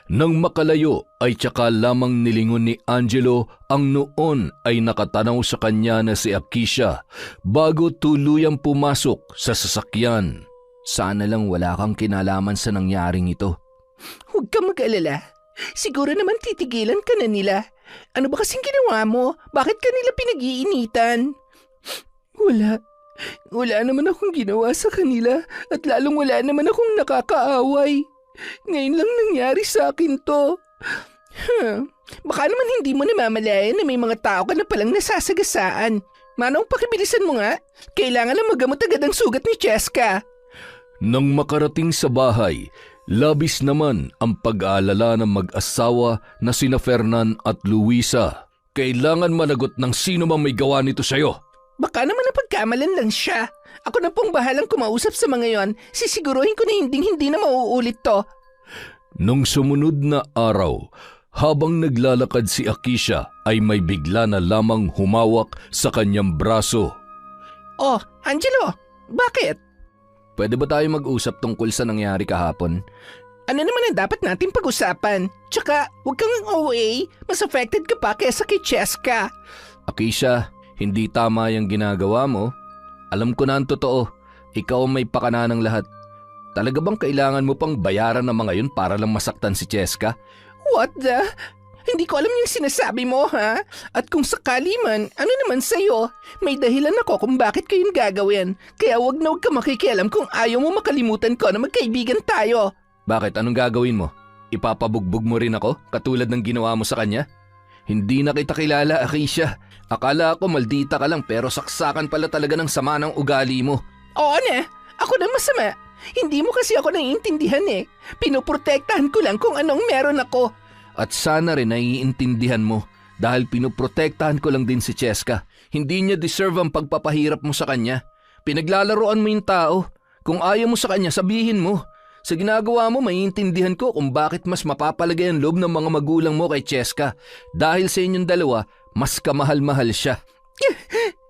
Nang makalayo ay tsaka lamang nilingon ni Angelo ang noon ay nakatanaw sa kanya na si Akisha bago tuluyang pumasok sa sasakyan. Sana lang wala kang kinalaman sa nangyaring ito. Huwag kang mag-alala. Siguro naman titigilan ka na nila. Ano ba kasing ginawa mo? Bakit ka nila pinag-iinitan? Wala naman akong ginawa sa kanila at lalong wala naman akong nakakaaway. Ngayon lang nangyari sa akin to. Baka naman hindi mo namamalayan na may mga tao ka na palang nasasagasaan. Manong pakibilisan mo nga. Kailangan lang magamot agad ang sugat ni Cheska. Nang makarating sa bahay, labis naman ang pag-aalala ng mag-asawa na sina Fernan at Luisa. Kailangan managot ng sino mang may gawa nito sa'yo. Baka naman napagkamalan lang siya. Ako na pong bahalang kumausap sa mga yon. Sisiguruhin ko na hindi na mauulit to. Nung sumunod na araw, habang naglalakad si Akisha ay may bigla na lamang humawak sa kanyang braso. Oh, Angelo, bakit? Pwede ba tayo mag-usap tungkol sa nangyari kahapon? Ano naman ang dapat natin pag-usapan? Tsaka, huwag kang OA. Mas affected ka pa kesa kay Cheska. Akisha, hindi tama yung ginagawa mo. Alam ko na ang totoo. Ikaw ang may pakana ng lahat. Talaga bang kailangan mo pang bayaran ng mga yun para lang masaktan si Cheska? What the? Hindi ko alam yung sinasabi mo, ha? At kung sakali man, ano naman sa'yo? May dahilan ako kung bakit ko yun gagawin. Kaya wag na wag ka makikialam kung ayaw mo makalimutan ko na magkaibigan tayo. Bakit? Anong gagawin mo? Ipapabugbog mo rin ako katulad ng ginawa mo sa kanya? Hindi na kita kilala, Akisha. Akala ko maldita ka lang pero saksakan pala talaga ng sama ng ugali mo. Oo na, ako na masama. Hindi mo kasi ako naiintindihan eh. Pinoprotektahan ko lang kung anong meron ako. At sana rin naiintindihan mo dahil pinoprotektahan ko lang din si Cheska. Hindi niya deserve ang pagpapahirap mo sa kanya. Pinaglalaroan mo yung tao. Kung ayaw mo sa kanya, sabihin mo. Sa ginagawa mo, maiintindihan ko kung bakit mas mapapalagay ang loob ng mga magulang mo kay Cheska. Dahil sa inyong dalawa, mas kamahal-mahal siya.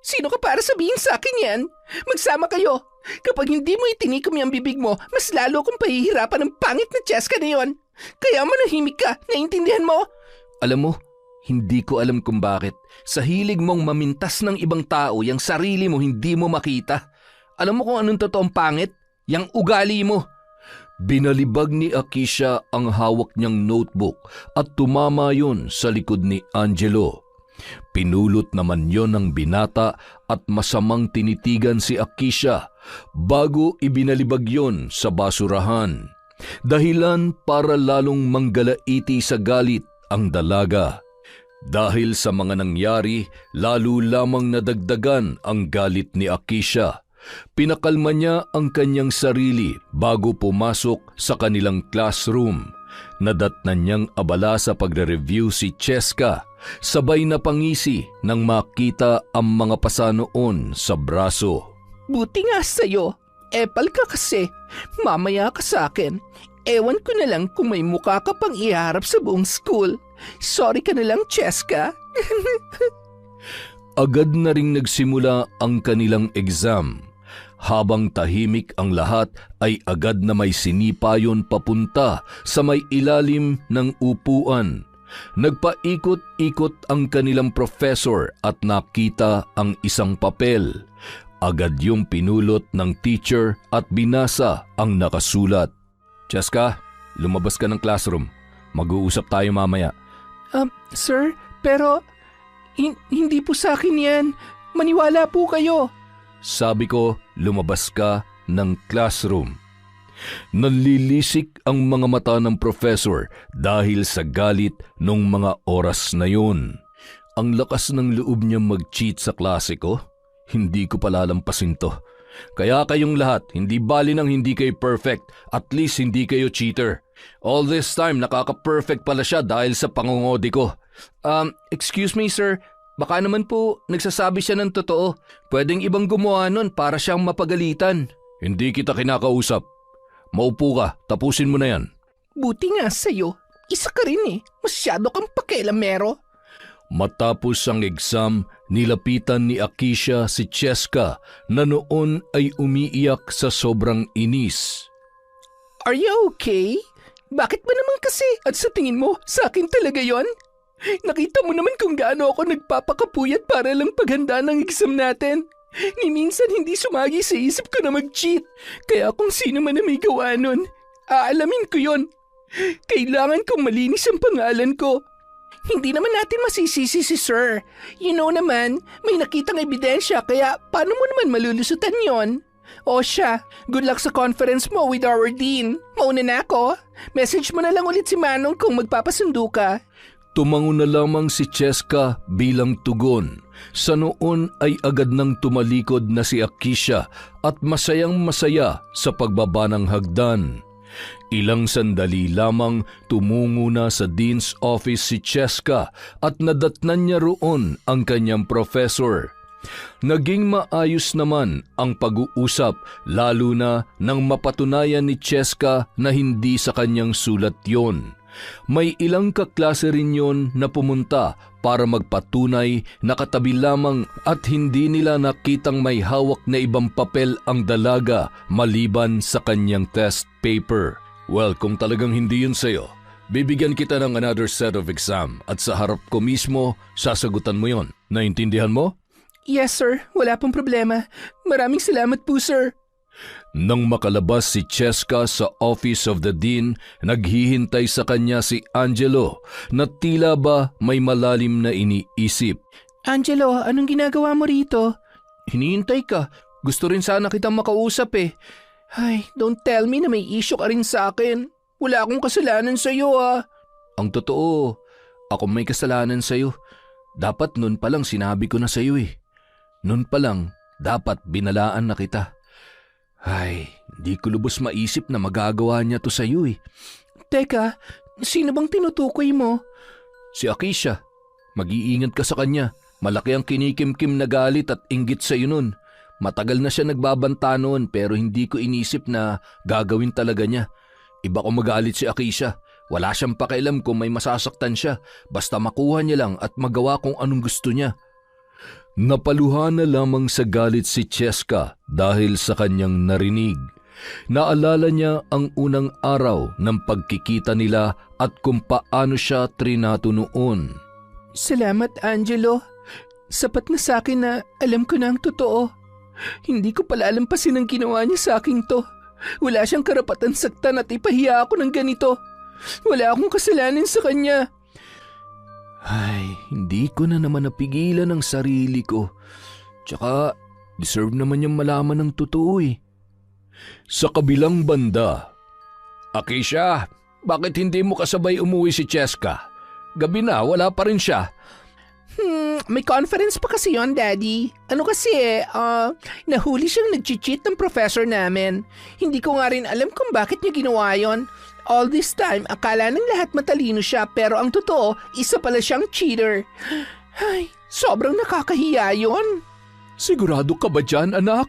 Sino ka para sabihin sa akin yan? Magsama kayo. Kapag hindi mo itinikom yung bibig mo, mas lalo kong pahihirapan ng pangit na Cheska na yon. Kaya manahimik ka, naiintindihan mo? Alam mo, hindi ko alam kung bakit. Sa hilig mong mamintas ng ibang tao, yung sarili mo hindi mo makita. Alam mo kung anong totoong pangit? Yang ugali mo. Binalibag ni Akisha ang hawak niyang notebook at tumama yon sa likod ni Angelo. Pinulot naman yon ng binata at masamang tinitigan si Akisha bago ibinalibag yon sa basurahan. Dahilan para lalong manggalaiti sa galit ang dalaga. Dahil sa mga nangyari, lalo lamang nadagdagan ang galit ni Akisha. Pinakalma niya ang kanyang sarili bago pumasok sa kanilang classroom. Nadatnan niyang abala sa pagre-review si Cheska, sabay na pangisi nang makita ang mga pasa noon sa braso. Buti nga sa'yo. Epal ka kasi. Mamaya ka sa akin. Ewan ko na lang kung may mukha ka pang iharap sa buong school. Sorry ka na lang, Cheska. Agad na ring nagsimula ang kanilang exam. Habang tahimik ang lahat ay agad na may sinipayon papunta sa may ilalim ng upuan. Nagpaikot-ikot ang kanilang professor at nakita ang isang papel. Agad yung pinulot ng teacher at binasa ang nakasulat. Cheska, lumabas ka ng classroom. Mag-uusap tayo mamaya. Sir, pero hindi po sa akin yan. Maniwala po kayo. Sabi ko, lumabas ka ng classroom. Nanlilisik ang mga mata ng professor dahil sa galit nung mga oras na yun. Ang lakas ng loob niya mag-cheat sa klase ko. Hindi ko palalampasin to. Kaya kayong lahat, hindi bali ng hindi kayo perfect, at least hindi kayo cheater. All this time, nakaka-perfect pala siya dahil sa pangungodi ko. Excuse me sir, baka naman po nagsasabi siya ng totoo. Pwedeng ibang gumawa nun para siyang mapagalitan. Hindi kita kinakausap. Maupo ka, tapusin mo na yan. Buti nga sa'yo. Isa ka rin eh. Masyado kang pakialamero. Matapos ang exam, nilapitan ni Akisha si Cheska na noon ay umiiyak sa sobrang inis. Are you okay? Bakit ba naman kasi? At sa tingin mo, sa akin talaga yon? Nakita mo naman kung gaano ako nagpapakapuyat para lang paghanda ng exam natin. Ni minsan hindi sumagi sa isip ko na mag-cheat. Kaya kung sino man na may gawa nun, aalamin ko yon. Kailangan kong malinis ang pangalan ko. Hindi naman natin masisisi si Sir. You know naman, may nakitang ebidensya kaya paano mo naman malulusutan yon? O siya, good luck sa conference mo with our dean. Mauna na ako. Message mo na lang ulit si Manong kung magpapasundo ka. Tumango na lamang si Cheska bilang tugon. Sa noon ay agad nang tumalikod na si Akisha at masayang masaya sa pagbaba ng hagdan. Ilang sandali lamang tumungo na sa Dean's office si Cheska at nadatnan niya roon ang kanyang professor. Naging maayos naman ang pag-uusap lalo na nang mapatunayan ni Cheska na hindi sa kanyang sulat yon. May ilang kaklase rin yon na pumunta para magpatunay na katabi lamang at hindi nila nakitang may hawak na ibang papel ang dalaga maliban sa kanyang test paper. Well, kung talagang hindi yun sa'yo, bibigyan kita ng another set of exam at sa harap ko mismo, sasagutan mo yon. Naintindihan mo? Yes sir, wala pong problema. Maraming salamat po sir. Nang makalabas si Cheska sa Office of the Dean, naghihintay sa kanya si Angelo na tila ba may malalim na iniisip. Angelo, anong ginagawa mo rito? Hinihintay ka. Gusto rin sana kitang makausap eh. Ay, don't tell me na may issue ka rin sa akin. Wala akong kasalanan sa'yo ah. Ang totoo, ako may kasalanan sa'yo. Dapat nun palang sinabi ko na sa'yo eh. Nun palang, dapat binalaan na kita. Ay, hindi ko lubos maisip na magagawa niya to sa'yo eh. Teka, sino bang tinutukoy mo? Si Akisha. Mag-iingat ka sa kanya. Malaki ang kinikimkim na galit at inggit sa'yo nun. Matagal na siya nagbabanta noon pero hindi ko inisip na gagawin talaga niya. Iba ko magalit si Akisha. Wala siyang pakialam kung may masasaktan siya. Basta makuha niya lang at magawa kung anong gusto niya. Napaluha na lamang sa galit si Cheska dahil sa kanyang narinig. Naalala niya ang unang araw ng pagkikita nila at kung paano siya trinato noon. Salamat, Angelo. Sapat na sa akin na alam ko na ang totoo. Hindi ko pala alampasin ang ginawa niya sa akin to. Wala siyang karapatan saktan at ipahiya ako ng ganito. Wala akong kasalanan sa kanya. Ay, hindi ko na naman napigilan ang sarili ko. Tsaka, deserve naman niyang malaman ng totoo eh. Sa kabilang banda, Akisha, bakit hindi mo kasabay umuwi si Cheska? Gabi na, wala pa rin siya. May conference pa kasi yon, Daddy. Ano kasi nahuli siyang nag-cheat ng professor namin. Hindi ko nga rin alam kung bakit niya ginawa yon. All this time, akala ng lahat matalino siya pero ang totoo, isa pala siyang cheater. Ay, sobrang nakakahiya yon. Sigurado ka ba dyan, anak?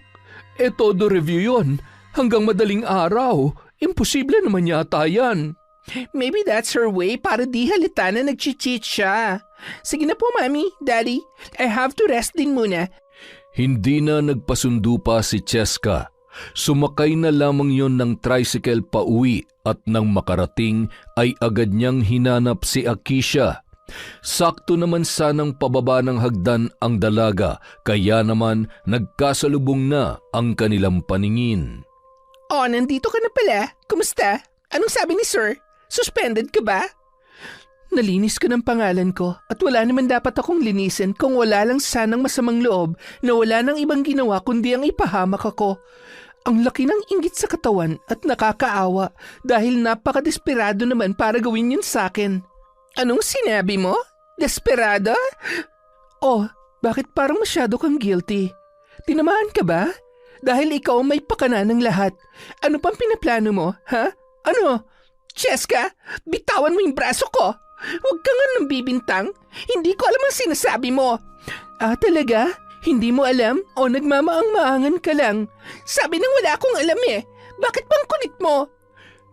Todo review yon. Hanggang madaling araw. Imposible naman yata yan. Maybe that's her way para di halata na nag-cheat siya. Sige na po, Mami, Daddy. I have to rest din muna. Hindi na nagpasundo pa si Cheska. Sumakay na lamang yon ng tricycle pauwi at nang makarating ay agad niyang hinanap si Akisha. Sakto naman sanang pababa ng hagdan ang dalaga kaya naman nagkasalubong na ang kanilang paningin. Oh, nandito ka na pala. Kumusta? Anong sabi ni Sir? Suspended ka ba? Nalinis ko ng pangalan ko at wala naman dapat akong linisin kung wala lang sanang masamang loob na wala nang ibang ginawa kundi ang ipahamak ako. Ang laki ng inggit sa katawan at nakakaawa dahil napakadesperado naman para gawin yun sa akin. Anong sinabi mo? Desperado? Oh, bakit parang masyado kang guilty? Tinamaan ka ba? Dahil ikaw may pakana ng lahat. Ano pang pinaplano mo, ha? Ano? Cheska, bitawan mo yung braso ko. Huwag ka nga nang bibintang. Hindi ko alam ang sinasabi mo. Ah, talaga? Hindi mo alam o nagmamaang-maangan ka lang? Sabi nang wala akong alam eh. Bakit bang kulit mo?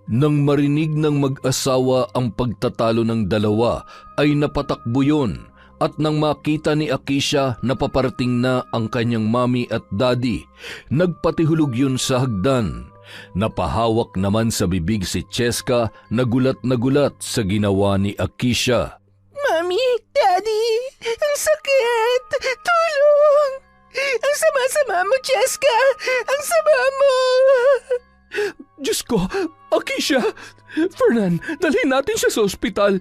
Nang marinig ng mag-asawa ang pagtatalo ng dalawa ay napatakbo yun at nang makita ni Akisha na paparating na ang kanyang mami at daddy, nagpatihulog yun sa hagdan. Napahawak naman sa bibig si Cheska na gulat sa ginawa ni Akisha. Mami, Daddy, ang sakit! Tulong! Ang sama-sama mo, Cheska! Ang sama mo! Diyos ko, Akisha! Fernan, dalhin natin siya sa ospital.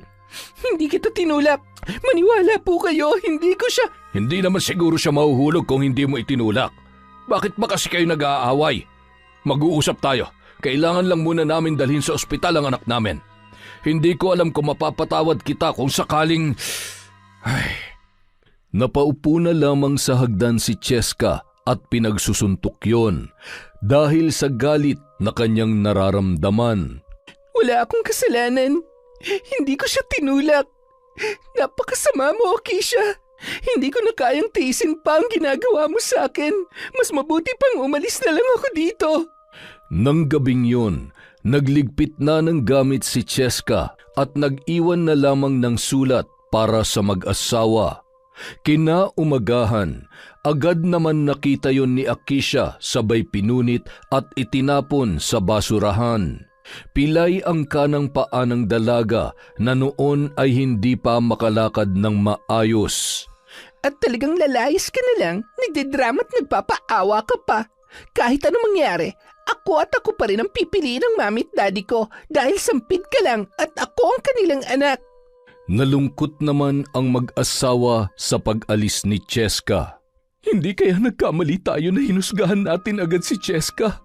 Hindi kita tinulak. Maniwala po kayo, hindi ko siya... Hindi naman siguro siya mahuhulog kung hindi mo itinulak. Bakit ba kasi kayo nag-aaway? Mag-uusap tayo. Kailangan lang muna namin dalhin sa ospital ang anak namin. Hindi ko alam kung mapapatawad kita kung sakaling... Ay. Napaupo na lamang sa hagdan si Cheska at pinagsusuntok yon dahil sa galit na kanyang nararamdaman. Wala akong kasalanan. Hindi ko siya tinulak. Napakasama mo, Akisha. Hindi ko na kayang tiisin pa ang ginagawa mo sa akin. Mas mabuti pang umalis na lang ako dito. Nang gabing yun, nagligpit na ng gamit si Cheska at nag-iwan na lamang ng sulat para sa mag-asawa. Kinaumagahan, agad naman nakita yon ni Akisha sabay pinunit at itinapon sa basurahan. Pilay ang kanang paa ng dalaga na noon ay hindi pa makalakad ng maayos. At talagang lalayas ka na lang, nagdedrama at nagpapaawa ka pa. Kahit anong mangyari, ako pa rin ang pipiliin ng mami at daddy ko dahil sampid ka lang at ako ang kanilang anak. Nalungkot naman ang mag-asawa sa pag-alis ni Cheska. Hindi kaya nagkamali tayo na hinusgahan natin agad si Cheska?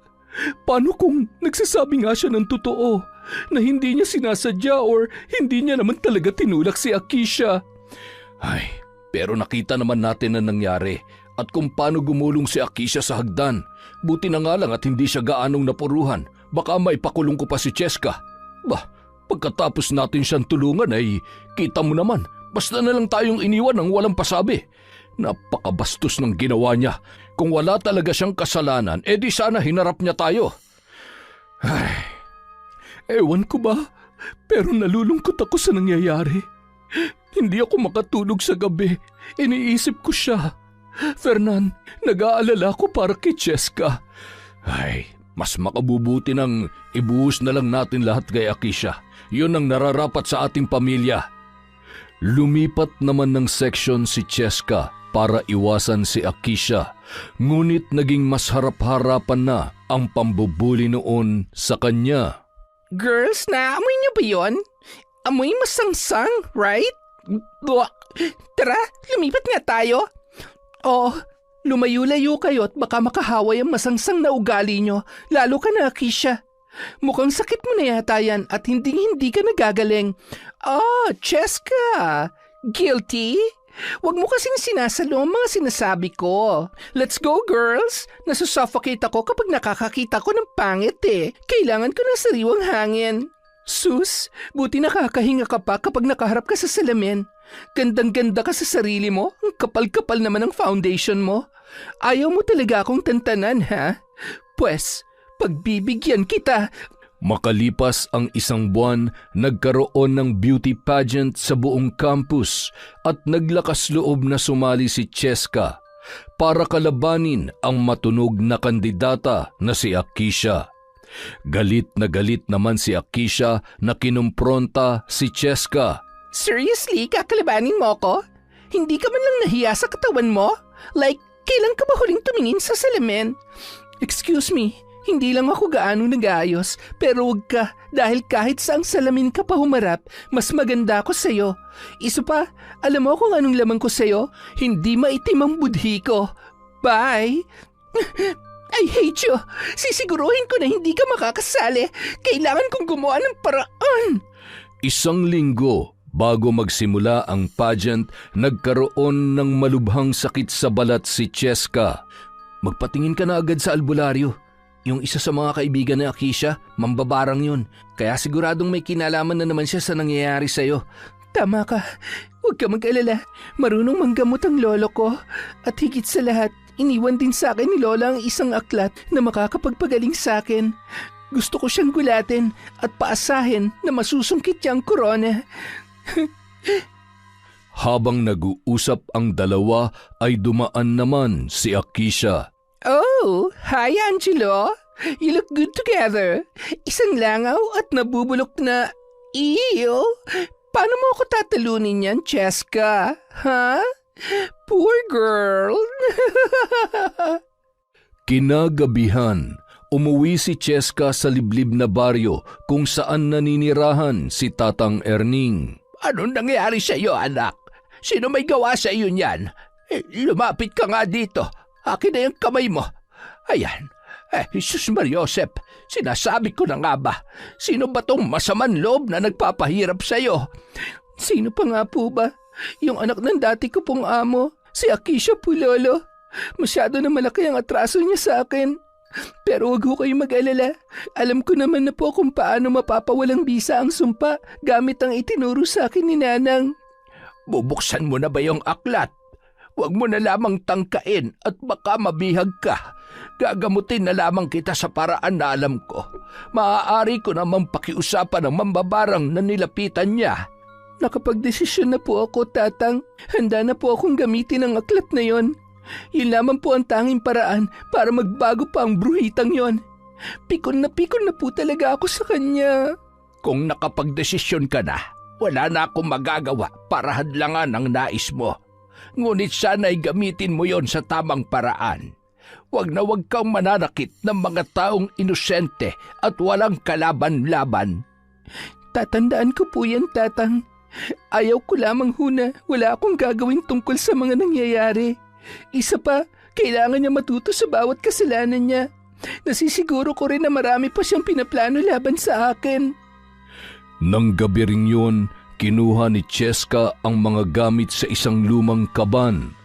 Paano kung nagsasabi nga siya ng totoo na hindi niya sinasadya or hindi niya naman talaga tinulak si Akisha? Ay, pero nakita naman natin na nangyari at kung paano gumulong si Akisha sa hagdan. Buti na nga lang at hindi siya gaanong napuruhan. Baka maipakulong ko pa si Cheska. Bah, pagkatapos natin siyang tulungan ay kita mo naman, basta na lang tayong iniwan ng walang pasabi. Napakabastos ng ginawa niya. Kung wala talaga siyang kasalanan, edi sana hinarap niya tayo. Ay, ewan ko ba, pero nalulungkot ako sa nangyayari. Hindi ako makatulog sa gabi. Iniisip ko siya. Fernan, nag-aalala ko para kay Cheska. Ay, mas makabubuti nang ibuhos na lang natin lahat kay Akisha. Yun ang nararapat sa ating pamilya. Lumipat naman ng seksyon si Cheska para iwasan si Akisha, ngunit naging mas harap-harapan na ang pambubuli noon sa kanya. Girls, naamoy niyo ba yun? Amoy masangsang, right? Tara, lumipat nga tayo. Oh, lumayo-layo kayo at baka makahaway ang masangsang na ugali nyo, lalo ka na, Akisha. Mukhang sakit mo na yata yan at hindi ka nagagaling. Cheska, guilty? Huwag mo kasing sinasalo ang mga sinasabi ko. Let's go, girls! Nasusuffocate ako kapag nakakakita ko ng pangit eh. Kailangan ko ng sariwang hangin. Sus, buti nakakahinga ka pa kapag nakaharap ka sa salamin. Gandang-ganda ka sa sarili mo. Ang kapal-kapal naman ang foundation mo. Ayaw mo talaga akong tantanan, ha? Pwes, pagbibigyan kita. Makalipas ang isang buwan, nagkaroon ng beauty pageant sa buong campus at naglakas loob na sumali si Cheska para kalabanin ang matunog na kandidata na si Akisha. Galit naman si Akisha na kinumpronta si Cheska. Seriously, kakalabanin mo ko? Hindi ka man lang nahiya sa katawan mo? Like, kailan ka ba huling tumingin sa salamin? Excuse me, hindi lang ako gaano nag-aayos, pero wag ka dahil kahit saang salamin ka pa humarap, mas maganda ako sa'yo. Isa pa, alam mo kung anong laman ko sa'yo? Hindi maitim ang budhi ko. Bye! I hate you! Sisiguruhin ko na hindi ka makakasali. Kailangan kong gumawa ng paraan. Isang linggo bago magsimula ang pageant, nagkaroon ng malubhang sakit sa balat si Cheska. Magpatingin ka na agad sa albularyo. Yung isa sa mga kaibigan ni Akisha, mambabarang yun. Kaya siguradong may kinalaman na naman siya sa nangyayari sa'yo. Tama ka. Huwag ka mag-alala. Marunong manggamot ang lolo ko. At higit sa lahat, iniwan din sa akin ni Lola ang isang aklat na makakapagpagaling sa akin. Gusto ko siyang gulatin at paasahin na masusungkit niya ang korona. Habang nag-uusap ang dalawa ay dumaan naman si Akisha. Oh, hi Angelo. You look good together. Isang langaw at nabubulok na... Ew! Paano mo ako tatalunin yan, Cheska? Ha? Poor girl. Kinagabihan, umuwi si Cheska sa liblib na baryo kung saan naninirahan si Tatang Erning. Anong nangyari sa iyo, anak? Sino may gawa sa iyo niyan? Lumapit ka nga dito. Akin na yung kamay mo. Ayan. Jesus Mariosep, sinasabi ko na nga ba? Sino ba tong masaman loob na nagpapahirap sa iyo? Sino pa nga po ba? Yung anak ng dati ko pong amo, si Akisha po, Lolo. Masyado na malaki ang atraso niya sa akin. Pero wag ho kayong mag-alala. Alam ko naman na po kung paano mapapawalang bisa ang sumpa gamit ang itinuro sa akin ni Nanang. Bubuksan mo na ba yung aklat? Huwag mo na lamang tangkain at baka mabihag ka. Gagamutin na lamang kita sa paraan na alam ko. Maaari ko namang pakiusapan ng mambabarang na nilapitan niya. Nakapagdesisyon na po ako, Tatang. Handa na po akong gamitin ang aklat na yon. Yun lamang po ang tanging paraan para magbago pa ang bruhitang yon. Pikon na po talaga ako sa kanya. Kung nakapagdesisyon ka na, wala na akong magagawa para hadlangan ang nais mo. Ngunit sana'y gamitin mo yon sa tamang paraan. Huwag na huwag kang mananakit ng mga taong inosente at walang kalaban-laban. Tatandaan ko po yan, Tatang. Ayaw ko lamang huna, wala akong gagawin tungkol sa mga nangyayari. Isa pa, kailangan niya matuto sa bawat kasalanan niya. Nasisiguro ko rin na marami pa siyang pinaplano laban sa akin. Nang gabi ring yun, kinuha ni Cheska ang mga gamit sa isang lumang kaban.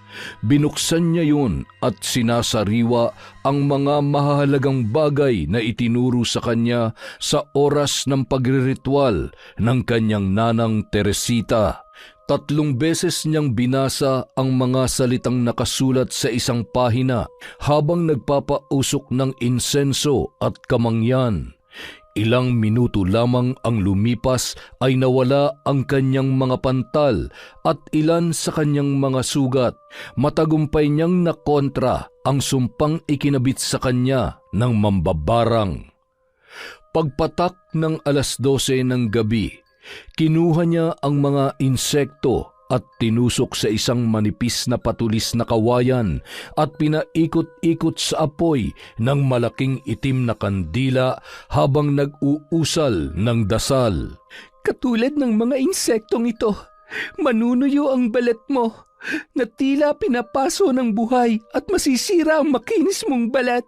Binuksan niya yun at sinasariwa ang mga mahalagang bagay na itinuro sa kanya sa oras ng pagriritual ng kanyang nanang Teresita. 3 beses niyang binasa ang mga salitang nakasulat sa isang pahina habang nagpapausok ng insenso at kamangyan. Ilang minuto lamang ang lumipas ay nawala ang kanyang mga pantal at ilan sa kanyang mga sugat. Matagumpay niyang nakontra ang sumpang ikinabit sa kanya ng mambabarang. Pagpatak ng 12:00 ng gabi, kinuha niya ang mga insekto at tinusok sa isang manipis na patulis na kawayan at pinaikot-ikot sa apoy ng malaking itim na kandila habang nag-uusal ng dasal. Katulad ng mga insektong ito, manunuyo ang balat mo na tila pinapaso ng buhay at masisira ang makinis mong balat.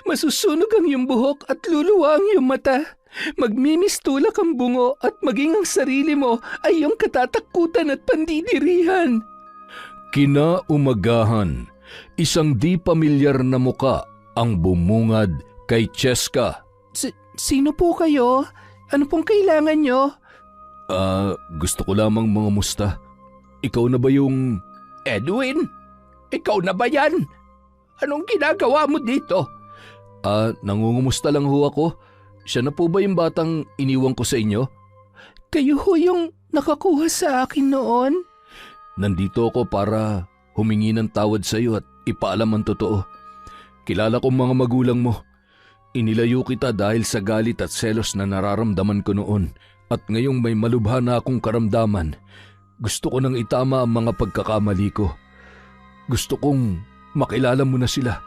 Masusunog ang iyong buhok at luluwa ang iyong mata. Magmimistulak ang bungo at maging ang sarili mo ay iyong katatakutan at pandidirihan. Kinaumagahan, isang di pamilyar na muka ang bumungad kay Cheska. Sino po kayo? Ano pong kailangan nyo? Gusto ko lamang mga musta. Ikaw na ba yung... Edwin, ikaw na ba yan? Anong ginagawa mo dito? Nangungumusta lang ho ako. Siya na po ba yung batang iniwan ko sa inyo? Kayo ho yung nakakuha sa akin noon? Nandito ako para humingi ng tawad sa iyo at ipaalam ang totoo. Kilala kong mga magulang mo. Inilayo kita dahil sa galit at selos na nararamdaman ko noon at ngayong may malubha na akong karamdaman. Gusto ko nang itama ang mga pagkakamali ko. Gusto kong makilala mo na sila.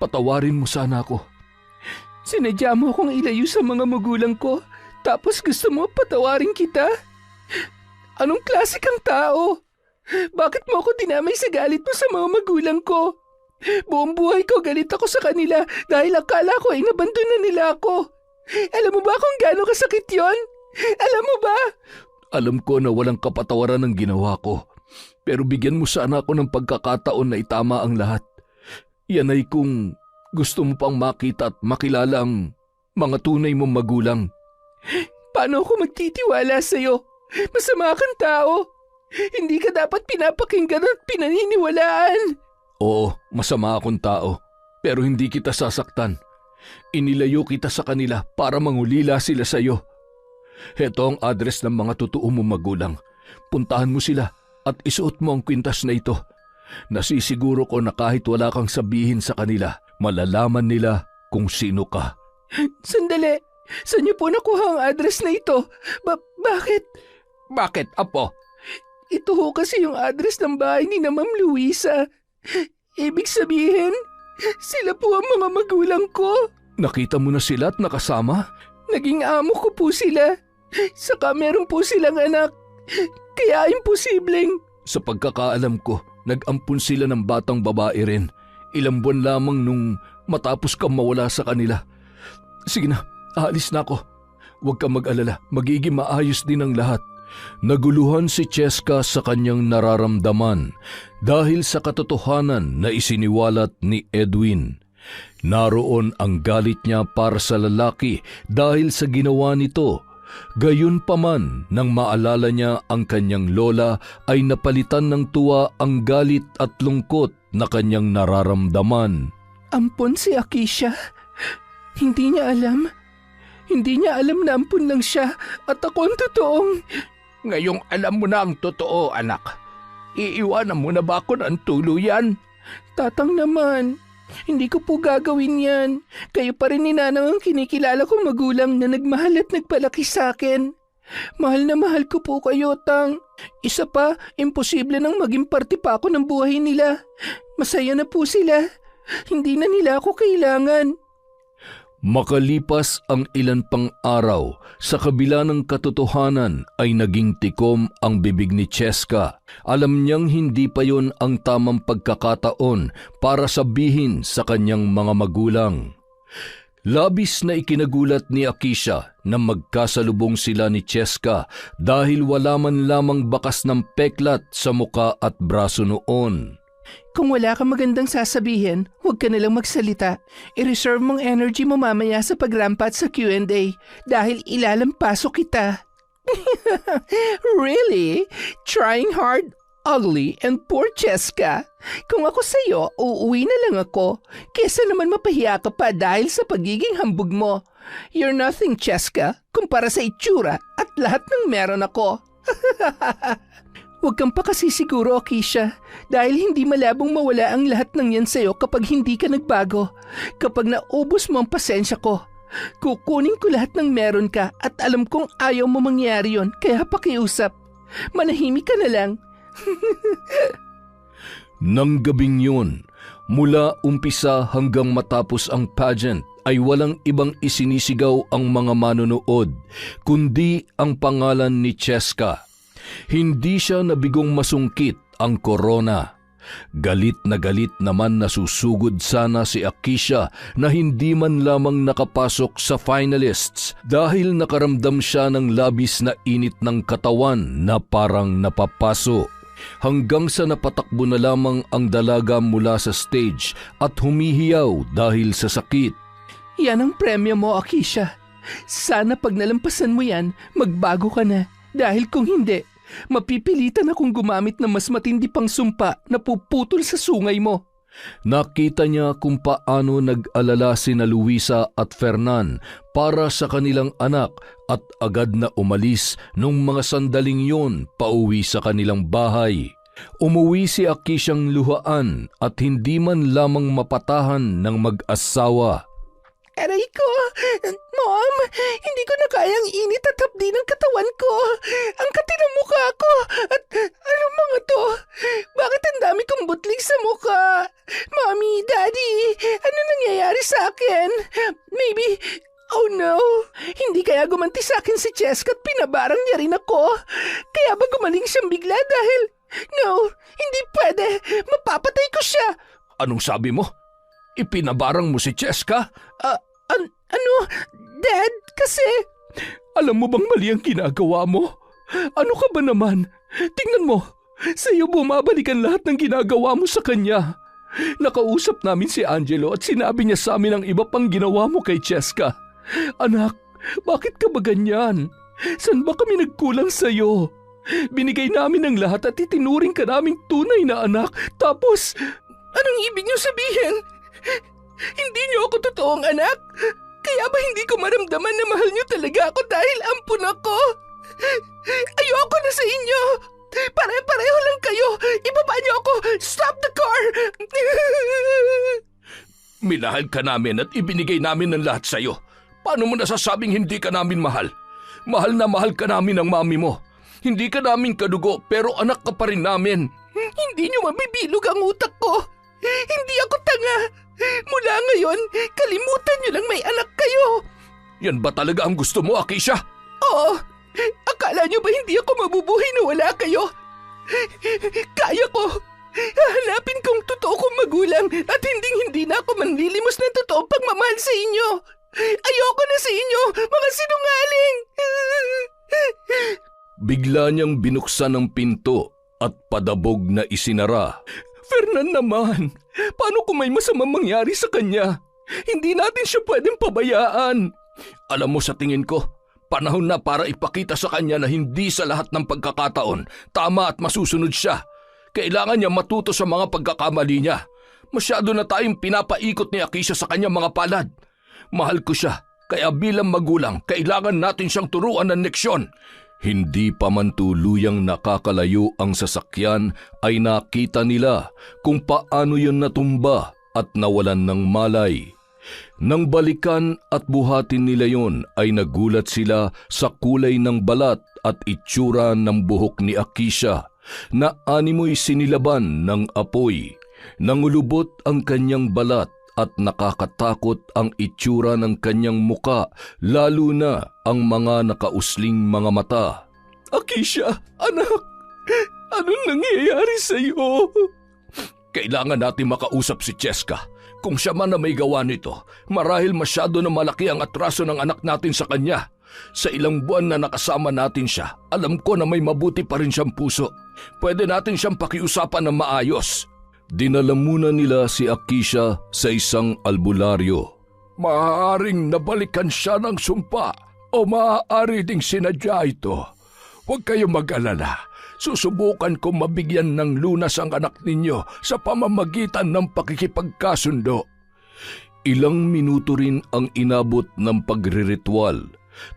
Patawarin mo sana ako. Sinadya mo akong ilayo sa mga magulang ko, tapos gusto mo patawarin kita? Anong klase kang tao? Bakit mo ako dinamay sa galit mo sa mga magulang ko? Buong buhay ko galit ako sa kanila dahil akala ko ay nabandon na nila ako. Alam mo ba kung gaano kasakit yon? Alam mo ba? Alam ko na walang kapatawaran ang ginawa ko, pero bigyan mo sana ako ng pagkakataon na itama ang lahat. Yan ay kung gusto mo pang makita at makilala ang mga tunay mong magulang. Paano ako magtitiwala sa'yo? Masama kang tao. Hindi ka dapat pinapakinggan at pinaniniwalaan. Oo, masama akong tao, pero hindi kita sasaktan. Inilayo kita sa kanila para mangulila sila sa'yo. Heto ang address ng mga totoo mong magulang. Puntahan mo sila at isuot mo ang kwintas na ito. Nasisiguro ko na kahit wala kang sabihin sa kanila, malalaman nila kung sino ka. Sandali, saan niyo po nakuha ang address na ito? Bakit? Bakit, Apo? Ito ho kasi yung address ng bahay ni na Ma'am Luisa. Ibig sabihin, sila po ang mga magulang ko. Nakita mo na sila at nakasama? Naging amo ko po sila. Saka meron po silang anak. Kaya imposibleng. Sa pagkakaalam ko, nag-ampun sila ng batang babae rin. Ilang buwan lamang nung matapos kang mawala sa kanila. Sige na, aalis na ako. Huwag kang mag-alala, magiging maayos din ang lahat. Naguluhan si Cheska sa kanyang nararamdaman dahil sa katotohanan na isiniwalat ni Edwin. Naroon ang galit niya para sa lalaki dahil sa ginawa nito. Gayunpaman, nang maalala niya ang kanyang lola ay napalitan ng tuwa ang galit at lungkot na kanyang nararamdaman. Ampon si Akisha. Hindi niya alam. Hindi niya alam na ampon lang siya at ako ang totoong... Ngayong alam mo na ang totoo, anak. Iiwanan mo na ba ako ng tuluyan? Tatang naman, hindi ko po gagawin yan. Kayo pa rin ni Nanang ang kinikilala kong magulang na nagmahal at nagpalaki sa akin. Mahal na mahal ko po kayo, Tang. Isa pa, imposible nang maging parte pa ako ng buhay nila. Masaya na po sila. Hindi na nila ako kailangan. Makalipas ang ilan pang araw, sa kabila ng katotohanan ay naging tikom ang bibig ni Cheska. Alam niyang hindi pa yon ang tamang pagkakataon para sabihin sa kanyang mga magulang. Labis na ikinagulat ni Akisha na magkasalubong sila ni Cheska dahil wala man lamang bakas ng peklat sa muka at braso noon. Kung wala kang magandang sasabihin, huwag ka nalang magsalita. I-reserve mong energy mo mamaya sa pagrampat sa Q&A dahil ilalampaso kita. Really? Trying hard, ugly, and poor Cheska? Kung ako sa'yo, uuwi na lang ako. Kesa naman mapahiya ka pa dahil sa pagiging hambog mo. You're nothing, Cheska, kumpara sa itsura at lahat ng meron ako. Huwag kang pakasisiguro, Akisha, dahil hindi malabong mawala ang lahat ng yan sa'yo kapag hindi ka nagbago. Kapag naubos mo ang pasensya ko, kukunin ko lahat ng meron ka at alam kong ayaw mo mangyari yon, kaya pakiusap. Manahimik ka na lang. Nang gabing yun, mula umpisa hanggang matapos ang pageant ay walang ibang isinisigaw ang mga manonood, kundi ang pangalan ni Cheska. Hindi siya nabigong masungkit ang korona. Galit naman na susugod sana si Akisha na hindi man lamang nakapasok sa finalists dahil nakaramdam siya ng labis na init ng katawan na parang napapaso. Hanggang sa napatakbo na lamang ang dalaga mula sa stage at humihiyaw dahil sa sakit. Yan ang premyo mo, Akisha. Sana pag nalampasan mo yan, magbago ka na. Dahil kung hindi, mapipilitan akong gumamit ng mas matindi pang sumpa na puputol sa sungay mo. Nakita niya kung paano nag-alala sina Luisa at Fernan para sa kanilang anak at agad na umalis nung mga sandaling yon pauwi sa kanilang bahay. Umuwi si Akisyang luhaan at hindi man lamang mapatahan ng mag-asawa. Aray ko! Mom, hindi ko na kayang init at hapdi ng katawan ko. Ang kati ng mukha ko. At anong mga to? Bakit ang dami kong butlig sa mukha? Mommy, Daddy, ano nangyayari sa akin? Maybe... Oh no! Hindi kaya gumanti sa akin si Cheska at pinabarang niya rin ako. Kaya ba gumaling siyang bigla dahil... No, hindi pwede. Mapapatay ko siya. Anong sabi mo? Ipinabarang mo si Cheska? Ano? Dad, kasi... Alam mo bang mali ang ginagawa mo? Ano ka ba naman? Tingnan mo, sa iyo bumabalik ang lahat ng ginagawa mo sa kanya. Nakausap namin si Angelo at sinabi niya sa amin ang iba pang ginawa mo kay Cheska. Anak, bakit ka ba ganyan? Saan ba kami nagkulang sa iyo? Binigay namin ang lahat at itinuring ka naming tunay na anak. Tapos, anong ibig niyo sabihin? Hindi niyo ako totoong anak? Kaya ba hindi ko maramdaman na mahal niyo talaga ako dahil ampun ako? Ayoko na sa inyo! Pare-pareho lang kayo! Ibaba niyo ako! Stop the car! minahal ka namin at ibinigay namin ang lahat sa iyo. Paano mo nasasabing hindi ka namin mahal? Mahal na mahal ka namin ng mami mo. Hindi ka namin kadugo pero anak ka pa rin namin. Hindi niyo mabibilog ang utak ko. Hindi ako tanga. Mula ngayon, kalimutan niyo lang may anak kayo. Yan ba talaga ang gusto mo, Akisha? Oo. Akala niyo ba hindi ako mabubuhay na wala kayo? Kaya ko. Hahanapin kong totoo kong magulang at hindi na ako manlilimos ng totoong pagmamahal sa inyo. Ayoko na sa inyo, mga sinungaling! Bigla niyang binuksan ang pinto at padabog na isinara. Fernan naman, paano kung may masamang mangyari sa kanya? Hindi natin siya pwedeng pabayaan. Alam mo, sa tingin ko, panahon na para ipakita sa kanya na hindi sa lahat ng pagkakataon tama at masusunod siya. Kailangan niya matuto sa mga pagkakamali niya. Masyado na tayong pinapaikot ni Akisha sa kanyang mga palad. Mahal ko siya, kaya bilang magulang, kailangan natin siyang turuan ng leksyon. Hindi pa man tuluyang nakakalayo ang sasakyan ay nakita nila kung paano yun natumba at nawalan ng malay. Nang balikan at buhatin nila yon ay nagulat sila sa kulay ng balat at itsura ng buhok ni Akisha na animoy sinilaban ng apoy. Nangulubot ang kanyang balat at nakakatakot ang itsura ng kanyang muka, lalo na ang mga nakausling mga mata. Akisha, anak, anong nangyayari sa'yo? Kailangan natin makausap si Cheska. Kung siya man na may gawa nito, marahil masyado na malaki ang atraso ng anak natin sa kanya. Sa ilang buwan na nakasama natin siya, alam ko na may mabuti pa rin siyang puso. Pwede natin siyang pakiusapan ng maayos. Dinala muna nila si Akisha sa isang albularyo. Maaaring nabalikan siya ng sumpa o maaari ding sinadya ito. Huwag kayong mag-alala. Susubukan kong mabigyan ng lunas ang anak ninyo sa pamamagitan ng pakikipagkasundo. Ilang minuto rin ang inabot ng pagriritual.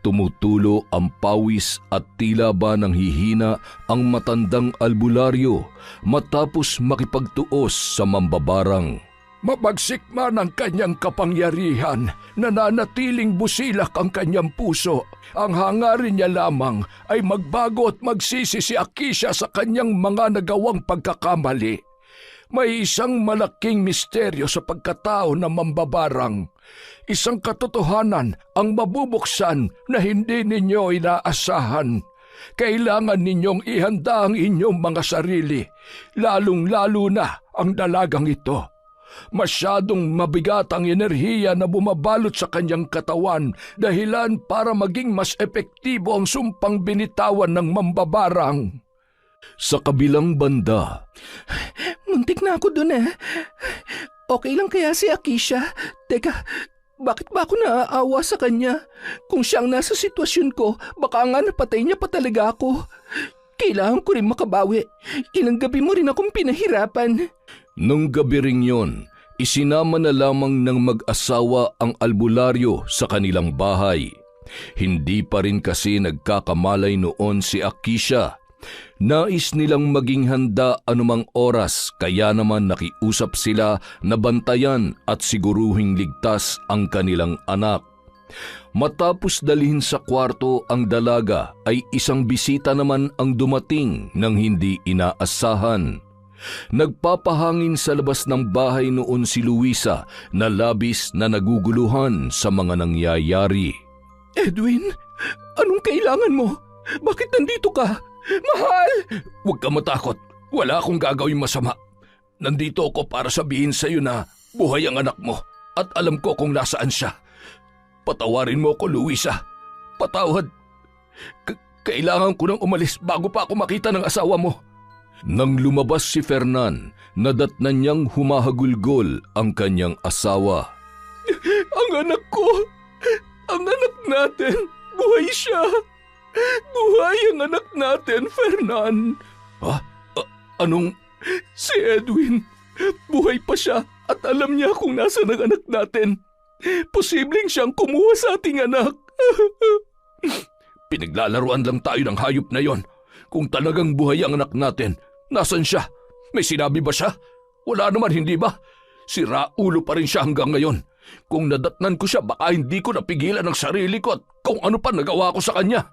Tumutulo ang pawis at tila ba nang hihina ang matandang albularyo matapos makipagtuos sa mambabarang. Mabagsik man ang kanyang kapangyarihan, nananatiling busilak ang kanyang puso. Ang hangarin niya lamang ay magbago at magsisi si Akisha sa kanyang mga nagawang pagkakamali. May isang malaking misteryo sa pagkatao ng mambabarang. Isang katotohanan ang mabubuksan na hindi ninyo inaasahan. Kailangan ninyong ihanda ang inyong mga sarili, lalong-lalo na ang dalagang ito. Masyadong mabigat ang enerhiya na bumabalot sa kanyang katawan, dahilan para maging mas epektibo ang sumpang binitawan ng mambabarang. Sa kabilang banda, Muntik na ako dun eh. Okay lang kaya si Akisha? Teka, bakit ba ako naaawa sa kanya? Kung siyang nasa sitwasyon ko, baka nga napatay niya pa talaga ako. Kailangan ko rin makabawi. Ilang gabi mo rin akong pinahirapan. nung gabi ring yon, isinama na lamang ng mag-asawa ang albularyo sa kanilang bahay. Hindi pa rin kasi nagkakamalay noon si Akisha. Nais nilang maging handa anumang oras, kaya naman nakiusap sila na bantayan at siguruhing ligtas ang kanilang anak. Matapos dalhin sa kwarto ang dalaga ay isang bisita naman ang dumating nang hindi inaasahan. Nagpapahangin sa labas ng bahay noon si Luisa na labis na naguguluhan sa mga nangyayari. Edwin, anong kailangan mo? Bakit nandito ka? Mahal! Huwag ka matakot. Wala akong gagawing masama. Nandito ako para sabihin sa iyo na buhay ang anak mo at alam ko kung nasaan siya. Patawarin mo ako, Luisa. Patawad. Kailangan ko nang umalis bago pa ako makita ng asawa mo. Nang lumabas si Fernan, nadatnan niyang humahagulgol ang kanyang asawa. Ang anak ko! Ang anak natin! Buhay siya! Buhay ang anak natin, Fernan! Ha? Anong... Si Edwin! Buhay pa siya at alam niya kung nasa ang anak natin. Posibleng siyang kumuha sa ating anak. Pinaglalaruan lang tayo ng hayop na yon. Kung talagang buhay ang anak natin, nasan siya? May sinabi ba siya? Wala naman, hindi ba? Sira ulo pa rin siya hanggang ngayon. Kung nadatnan ko siya, baka hindi ko napigilan ang sarili ko at kung ano pa nagawa ko sa kanya.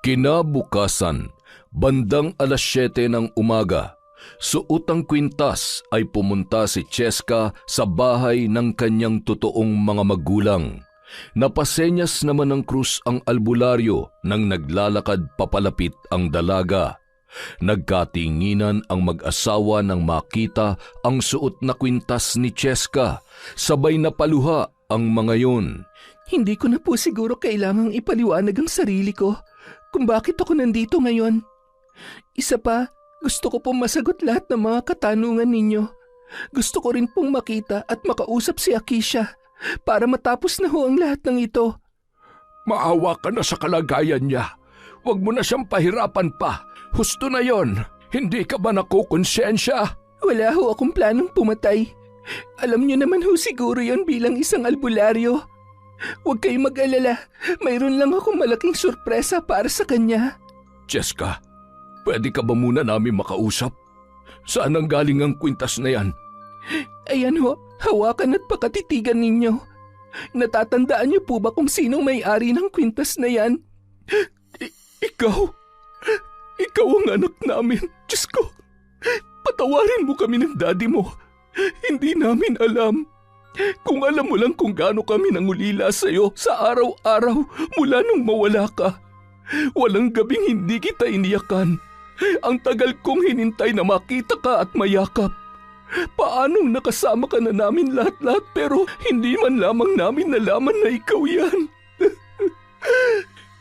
Kinabukasan, bandang 7:00 ng umaga, suot ang kwintas ay pumunta si Cheska sa bahay ng kanyang totoong mga magulang. Napasenyas naman ng krus ang albularyo nang naglalakad papalapit ang dalaga. Nagkatinginan ang mag-asawa nang makita ang suot na kwintas ni Cheska. Sabay na paluha ang mga yon. Hindi ko na po siguro kailangang ipaliwanag ang sarili ko kung bakit ako nandito ngayon. Isa pa, gusto ko pong masagot lahat ng mga katanungan ninyo. Gusto ko rin pong makita at makausap si Akisha para matapos na ho ang lahat ng ito. Maawa ka na sa kalagayan niya. Huwag mo na siyang pahirapan pa. Husto na yon. Hindi ka ba nakukonsensya? Wala ho akong planong pumatay. Alam niyo naman ho siguro yon bilang isang albularyo. Huwag kayong mag-alala. Mayroon lang akong malaking sorpresa para sa kanya. Cheska, pwede ka ba muna namin makausap? Saan ang galing ang kwintas na yan? Ayan ho, hawakan at pakatitigan ninyo. Natatandaan niyo po ba kung sinong may-ari ng kwintas na yan? Ikaw? Ikaw ang anak namin. Diyos ko, patawarin mo kami ng daddy mo. Hindi namin alam. Kung alam mo lang kung gaano kami nangulila sa'yo sa araw-araw mula nung mawala ka. Walang gabing hindi kita iniyakan. Ang tagal kong hinintay na makita ka at mayakap. Paanong nakasama ka na namin lahat-lahat pero hindi man lamang namin nalaman na ikaw yan?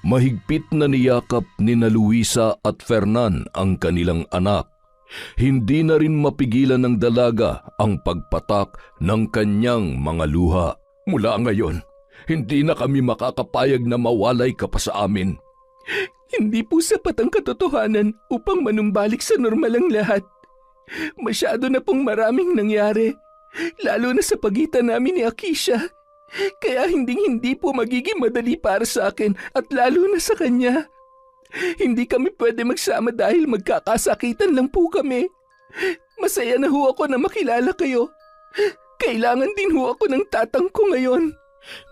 Mahigpit na niyakap ni na Luisa at Fernan ang kanilang anak. Hindi na rin mapigilan ng dalaga ang pagpatak ng kanyang mga luha. Mula ngayon, hindi na kami makakapayag na mawalay ka pa sa amin. Hindi po sapat ang katotohanan upang manumbalik sa normal ang lahat. Masyado na pong maraming nangyari, lalo na sa pagitan namin ni Akisha. Kaya hindi po magiging madali para sa akin at lalo na sa kanya. Hindi kami pwede magsama dahil magkakasakitan lang po kami. Masaya na ho ako na makilala kayo. Kailangan din ho ako ng tatang ko ngayon.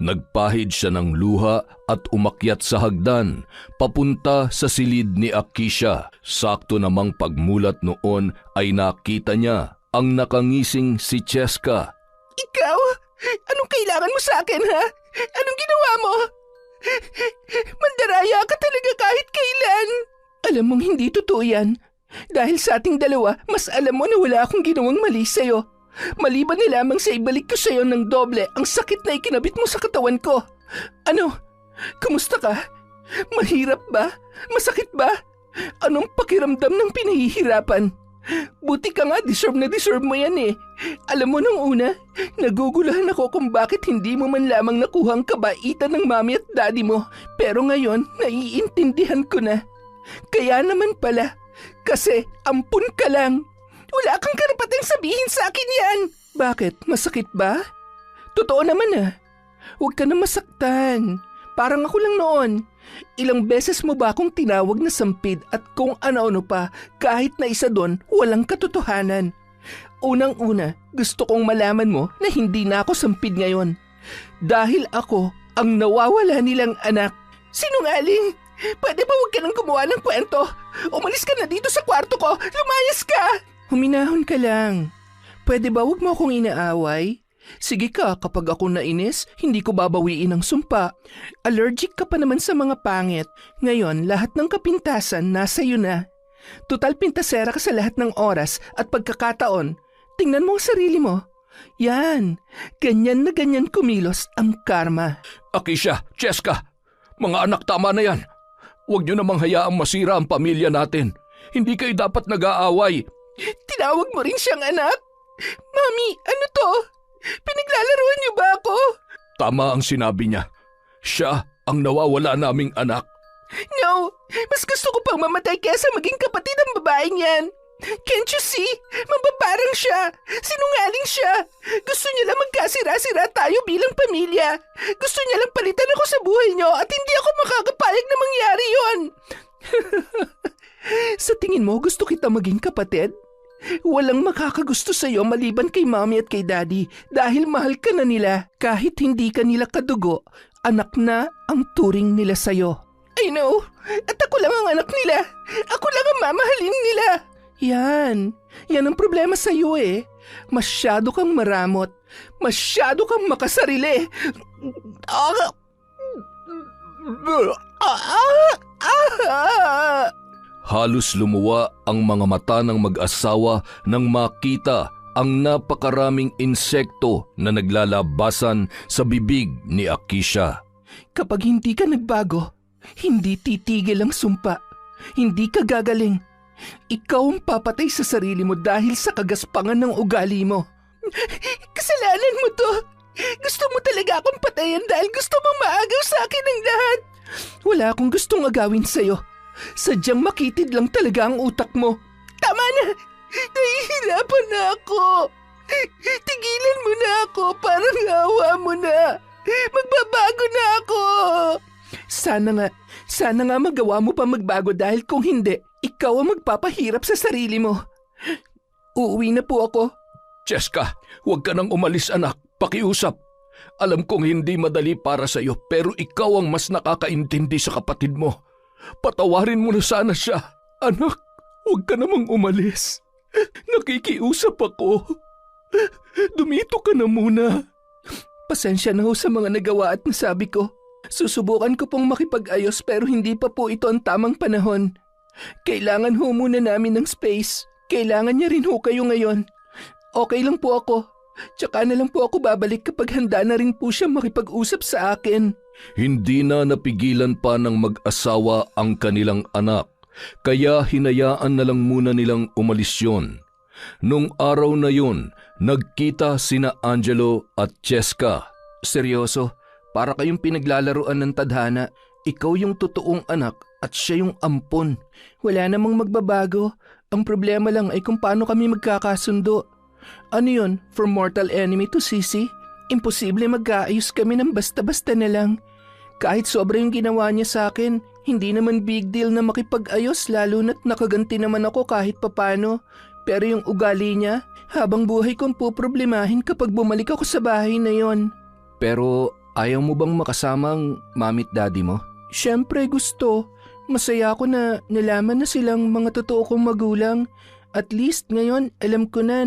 Nagpahid siya ng luha at umakyat sa hagdan, papunta sa silid ni Akisha. Sakto namang pagmulat noon ay nakita niya ang nakangising si Cheska. Ikaw? Anong kailangan mo sa akin, ha? Anong ginawa mo? Mandaraya ka talaga kahit kailan. Alam mong hindi totoo yan. Dahil sa ating dalawa, mas alam mo na wala akong ginawang mali sa'yo. Maliban na lamang sa ibalik ko sa'yo ng doble ang sakit na ikinabit mo sa katawan ko. Ano? Kumusta ka? Mahirap ba? Masakit ba? Anong pakiramdam ng pinahihirapan? Buti ka nga, deserve na deserve mo yan eh. Alam mo nung una, naguguluhan ako kung bakit hindi mo man lamang nakuha ang kabaitan ng mami at daddy mo. Pero ngayon, naiintindihan ko na. Kaya naman pala, kasi ampun ka lang. Wala kang karapatang sabihin sa akin yan. Bakit? Masakit ba? Totoo naman ah. Huwag ka na masaktan. Parang ako lang noon. Ilang beses mo ba akong tinawag na sampid at kung ano-ano pa, kahit na isa doon, walang katotohanan. Unang-una, gusto kong malaman mo na hindi na ako sampid ngayon. Dahil ako ang nawawala nilang anak. Sinungaling! Pwede ba huwag ka nang gumawa ng kwento? Umalis ka na dito sa kwarto ko! Lumayas ka! Huminahon ka lang. Pwede ba huwag mo akong inaaway? Sige ka, kapag ako nainis, hindi ko babawiin ang sumpa. Allergic ka pa naman sa mga pangit. Ngayon, lahat ng kapintasan nasa iyo na. Tutal pintasera ka sa lahat ng oras at pagkakataon. Tingnan mo ang sarili mo. Yan, ganyan na ganyan kumilos ang karma. Akisha, Cheska, mga anak tama na yan. Huwag niyo namang hayaang masira ang pamilya natin. Hindi kayo dapat nag-aaway. Tinawag mo rin siyang anak? Mami, ano to? Pinaglalaruan niyo ba ako? Tama ang sinabi niya. Siya ang nawawala naming anak. No, mas gusto ko pang mamatay kesa maging kapatid ang babaeng yan. Can't you see? Mababarang siya. Sinungaling siya. Gusto niya lang magkasira-sira tayo bilang pamilya. Gusto niya lang palitan ako sa buhay niyo at hindi ako makakapayag na mangyari yon. Sa tingin mo gusto kita maging kapatid? Walang makakagusto sa'yo maliban kay mami at kay daddy dahil mahal ka na nila. Kahit hindi ka nila kadugo, anak na ang turing nila sa'yo. I know, at ako lang ang anak nila. Ako lang ang mamahalin nila. Yan ang problema sa'yo eh. Masyado kang maramot. Masyado kang makasarili. Halos lumuwa ang mga mata ng mag-asawa nang makita ang napakaraming insekto na naglalabasan sa bibig ni Akisha. Kapag hindi ka nagbago, hindi titigil ang sumpa. Hindi ka gagaling. Ikaw ang papatay sa sarili mo dahil sa kagaspangan ng ugali mo. Kasalanan mo to. Gusto mo talaga akong patayan dahil gusto mong maagaw sa akin ang lahat. Wala akong gustong agawin sa'yo. Sadyang makitid lang talaga ang utak mo. Tama na! Nahihirapan na ako. Tigilan mo na ako, parang awa mo na. Magbabago na ako. Sana nga magawa mo pa magbago dahil kung hindi, ikaw ang magpapahirap sa sarili mo. Uuwi na po ako. Cheska, huwag ka nang umalis anak. Pakiusap. Alam kong hindi madali para sa iyo pero ikaw ang mas nakakaintindi sa kapatid mo. Patawarin mo na sana siya. Anak, huwag ka namang umalis. Nakikiusap ako. Dumito ka na muna. Pasensya na ho sa mga nagawa at nasabi ko. Susubukan ko pong makipag-ayos pero hindi pa po ito ang tamang panahon. Kailangan ho muna namin ng space. Kailangan niya rin ho kayo ngayon. Okay lang po ako. Tsaka na lang po ako babalik kapag handa na rin po siya makipag-usap sa akin. Hindi na napigilan pa ng mag-asawa ang kanilang anak, kaya hinayaan na lang muna nilang umalis yun. Nung araw na yun, nagkita sina Angelo at Cheska. Seryoso, para kayong pinaglalaruan ng tadhana. Ikaw yung totoong anak at siya yung ampon. Wala namang magbabago. Ang problema lang ay kung paano kami magkakasundo. Ano yun, from mortal enemy to sisi? Imposible magkaayos kami ng basta-basta na lang. Kahit sobra yung ginawa niya sa akin, hindi naman big deal na makipag-ayos lalo na't nakaganti naman ako kahit papano. Pero yung ugali niya, habang buhay kong puproblemahin kapag bumalik ako sa bahay na yon. Pero ayaw mo bang makasamang mami't daddy mo? Siyempre gusto. Masaya ako na nalaman na silang mga totoo kong magulang. At least ngayon alam ko na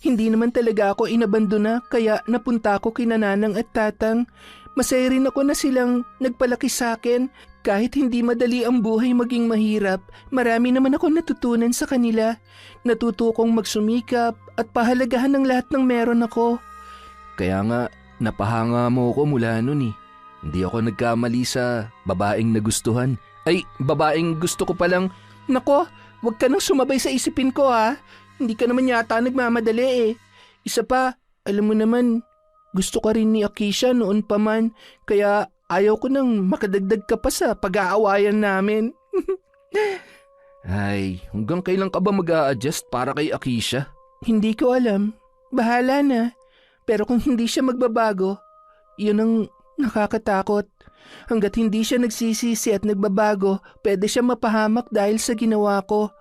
hindi naman talaga ako inabandona kaya napunta ako kina nanang at tatang. Masaya rin ako na silang nagpalaki sa akin. Kahit hindi madali ang buhay maging mahirap, marami naman ako natutunan sa kanila. Natuto kong magsumikap at pahalagahan ng lahat ng meron ako. Kaya nga, napahanga mo ko mula nun eh. Hindi ako nagkamali sa babaeng nagustuhan. Ay, babaeng gusto ko palang. Nako, wag ka nang sumabay sa isipin ko ha. Hindi ka naman yata nagmamadali eh. Isa pa, alam mo naman, gusto ka rin ni Akisha noon pa man. Kaya ayaw ko nang makadagdag ka pa sa pag-aawayan namin. Ay, hanggang kailan ka ba mag-a-adjust para kay Akisha? Hindi ko alam. Bahala na. Pero kung hindi siya magbabago, yun ang nakakatakot. Hanggat hindi siya nagsisisi at nagbabago, pwede siya mapahamak dahil sa ginawa ko.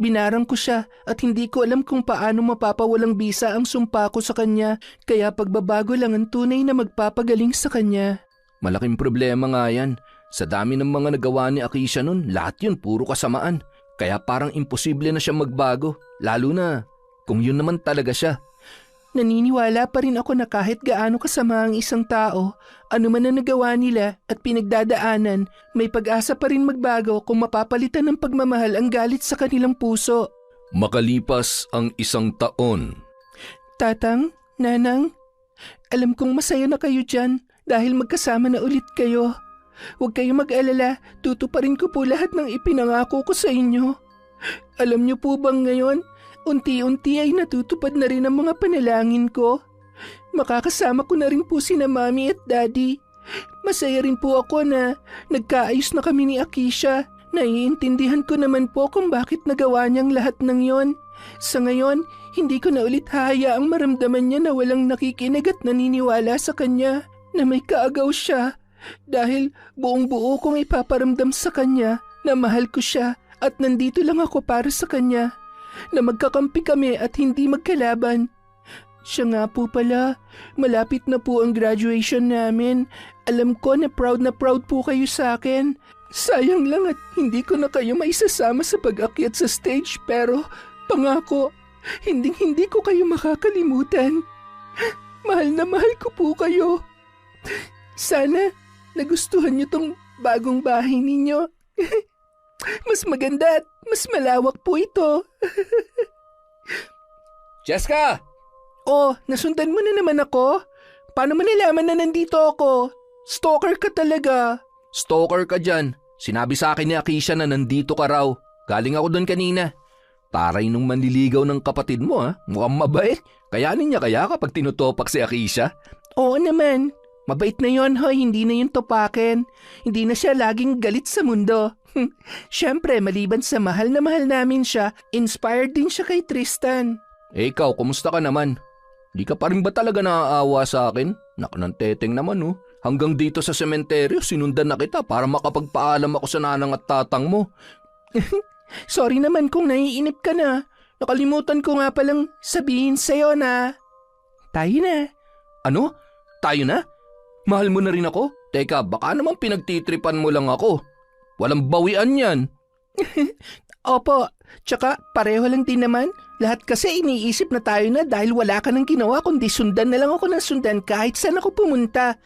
Binarang ko siya at hindi ko alam kung paano mapapawalang bisa ang sumpa ko sa kanya, kaya pagbabago lang ang tunay na magpapagaling sa kanya. Malaking problema nga yan. Sa dami ng mga nagawa ni Akisha nun, lahat yun puro kasamaan. Kaya parang imposible na siya magbago, lalo na kung yun naman talaga siya. Naniniwala pa rin ako na kahit gaano kasama ang isang tao, ano man ang nagawa nila at pinagdadaanan, may pag-asa pa rin magbago kung mapapalitan ng pagmamahal ang galit sa kanilang puso. Makalipas ang 1 taon. Tatang, Nanang, alam kong masaya na kayo dyan dahil magkasama na ulit kayo. Huwag kayong mag-alala, tutuparin ko po lahat ng ipinangako ko sa inyo. Alam niyo po bang ngayon, unti-unti ay natutupad na rin ang mga panalangin ko. Makakasama ko na rin po sina Mami at Daddy. Masaya rin po ako na nagkaayos na kami ni Akisha. Naiintindihan ko naman po kung bakit nagawa niyang lahat ng yon. Sa ngayon, hindi ko na ulit hahayaang maramdaman niya na walang nakikinig at naniniwala sa kanya, na may kaagaw siya. Dahil buong buo kong ipaparamdam sa kanya na mahal ko siya at nandito lang ako para sa kanya. Na magkakampi kami at hindi magkalaban. Siya nga po pala, malapit na po ang graduation namin. Alam ko na proud po kayo sa akin. Sayang lang at hindi ko na kayo maisasama sa pag-akyat sa stage pero pangako, hindi ko kayo makakalimutan. Mahal na mahal ko po kayo. Sana nagustuhan niyo tong bagong bahay ninyo. Mas maganda at mas malawak po ito. Cheska! Oh, nasundan mo na naman ako? Paano mo nalaman na nandito ako? Stalker ka talaga. Stalker ka dyan. Sinabi sa akin ni Akisha na nandito ka raw. Galing ako doon kanina. Taray nung manliligaw ng kapatid mo ha. Mukhang mabait. Kayanin niya kaya kapag tinutopak si Akisha? Oo naman. Mabait na yon, hoy, hindi na yun topakin. Hindi na siya laging galit sa mundo. Siyempre, maliban sa mahal na mahal namin siya, inspired din siya kay Tristan. Eh ikaw, kumusta ka naman? Di ka pa rin ba talaga naaawa sa akin? Naku ng teteng naman oh. Hanggang dito sa sementeryo, sinundan na kita para makapagpaalam ako sa nanang at tatang mo. Sorry naman kung naiinip ka na. Nakalimutan ko nga palang sabihin sa'yo na tayo na. Ano? Tayo na? Mahal mo na rin ako? Teka, baka naman pinagtitripan mo lang ako. Walang bawian yan. Opo, tsaka pareho lang din naman. Lahat kasi iniisip na tayo na dahil wala ka nang ginawa kundi sundan na lang ako ng sundan kahit saan ako pumunta.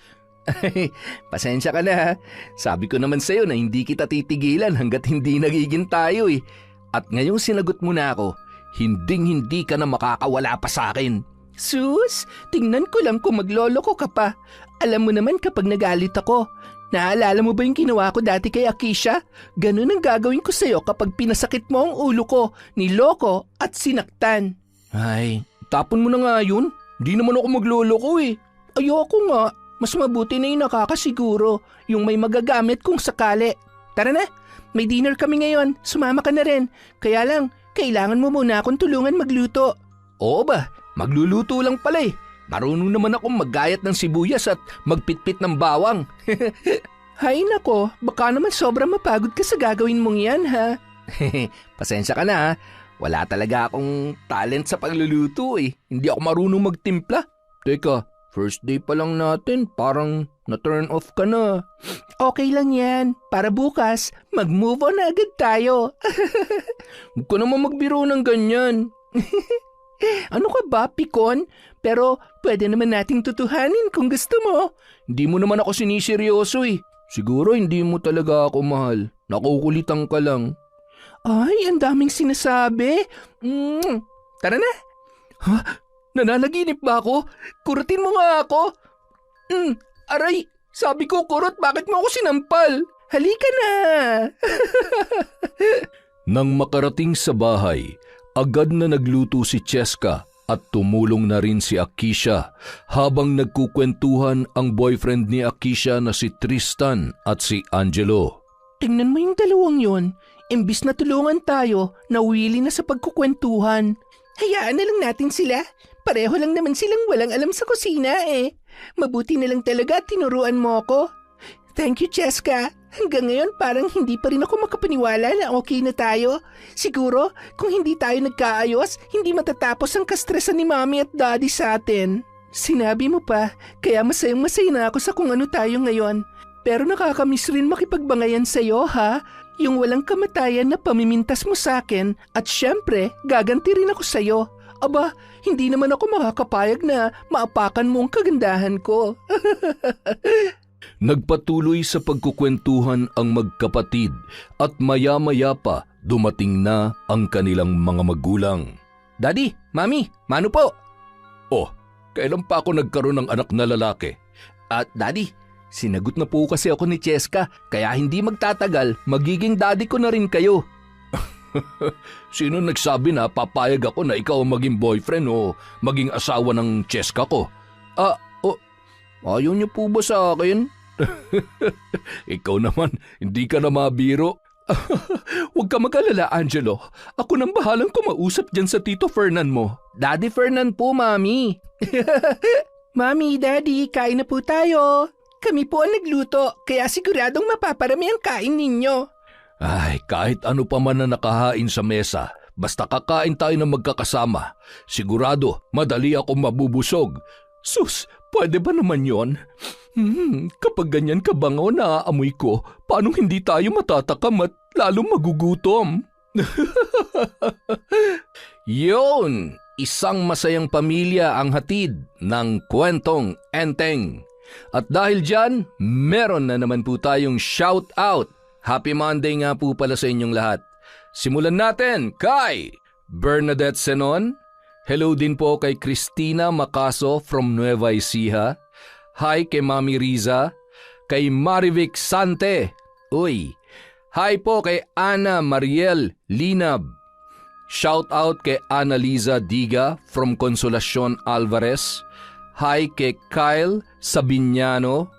Pasensya ka na ha. Sabi ko naman sa'yo na hindi kita titigilan hanggat hindi nagiging tayo eh. At ngayong sinagot mo na ako, hinding-hindi ka na makakawala pa sa akin. Sus, tingnan ko lang kung magloloko ka pa. Alam mo naman kapag nagalit ako. Naalala mo ba yung ginawa ko dati kay Akisha? Ganun ang gagawin ko sa'yo kapag pinasakit mo ang ulo ko, niloko at sinaktan. Ay, tapon mo na nga yun. Di naman ako magloloko eh. Ayoko nga. Mas mabuti na yung nakakasiguro, yung may magagamit kung sakali. Tara na, may dinner kami ngayon. Sumama ka na rin. Kaya lang, kailangan mo muna akong tulungan magluto. Oo ba? Magluluto lang pala eh. Marunong naman akong maggayat ng sibuyas at magpitpit ng bawang. Hay nako, baka naman sobrang mapagod ka sa gagawin mong yan ha. Pasensya ka na ha. Wala talaga akong talent sa pagluluto eh. Hindi ako marunong magtimpla. Teka, first day pa lang natin, parang na-turn off ka na. Okay lang yan. Para bukas, mag-move on na agad tayo. Huwag ka naman magbiro ng ganyan. Ano ka ba, pikon? Pero pwede naman nating tutuhanin kung gusto mo. Hindi mo naman ako siniseryoso eh. Siguro hindi mo talaga ako mahal. Nakukulitan ka lang. Ay, ang daming sinasabi. Tara na. Ha? Nananaginip ba ako? Kurutin mo nga ako. Aray, sabi ko kurot, bakit mo ako sinampal? Halika na. Nang makarating sa bahay, agad na nagluto si Cheska at tumulong na rin si Akisha habang nagkukwentuhan ang boyfriend ni Akisha na si Tristan at si Angelo. Tingnan mo yung dalawang yon. Imbis na tulungan tayo, nawili na sa pagkukwentuhan. Hayaan na lang natin sila. Pareho lang naman silang walang alam sa kusina eh. Mabuti na lang talaga tinuruan mo ako. Thank you, Cheska. Hanggang ngayon parang hindi pa rin ako makapaniwala na okay na tayo. Siguro, kung hindi tayo nagkaayos, hindi matatapos ang kastresan ni Mommy at Daddy sa atin. Sinabi mo pa, kaya masayang-masaya na ako sa kung ano tayo ngayon. Pero nakakamiss rin makipagbangayan sa'yo, ha? Yung walang kamatayan na pamimintas mo sa akin at syempre, gaganti rin ako sa'yo. Aba, hindi naman ako makakapayag na maapakan mo ang kagandahan ko. Nagpatuloy sa pagkukwentuhan ang magkapatid at maya-maya pa dumating na ang kanilang mga magulang. Daddy, Mami, Mano po? Oh, kailan pa ako nagkaroon ng anak na lalaki? At Daddy, sinagot na po kasi ako ni Cheska, kaya hindi magtatagal, magiging daddy ko na rin kayo. Sino nagsabi na papayag ako na ikaw ang maging boyfriend o maging asawa ng Cheska ko? Ayaw niyo po ba sa akin? Ikaw naman, hindi ka na mabiro. Huwag ka mag-alala, Angelo. Ako nang bahalang kumausap dyan sa Tito Fernan mo. Daddy Fernan po, Mami. Mami, Daddy, kain na po tayo. Kami po ang nagluto, kaya siguradong mapaparami ang kain ninyo. Ay, kahit ano pa man na nakahain sa mesa, basta kakain tayo ng magkakasama, sigurado madali akong mabubusog. Sus, pwede ba naman yon? Kapag ganyan kabangaw na aamoy ko, paano hindi tayo matatakam at lalong magugutom? Yun! Isang masayang pamilya ang hatid ng kwentong Enteng. At dahil dyan, meron na naman po tayong shout out. Happy Monday nga po pala sa inyong lahat. Simulan natin kay Bernadette Senon. Hello din po kay Christina Macaso from Nueva Ecija. Hi kay Mami Riza. Kay Marivic Sante. Uy. Hi po kay Ana Mariel Linab. Shout out kay Annaliza Diga from Consolacion Alvarez. Hi kay Kyle Sabiniano.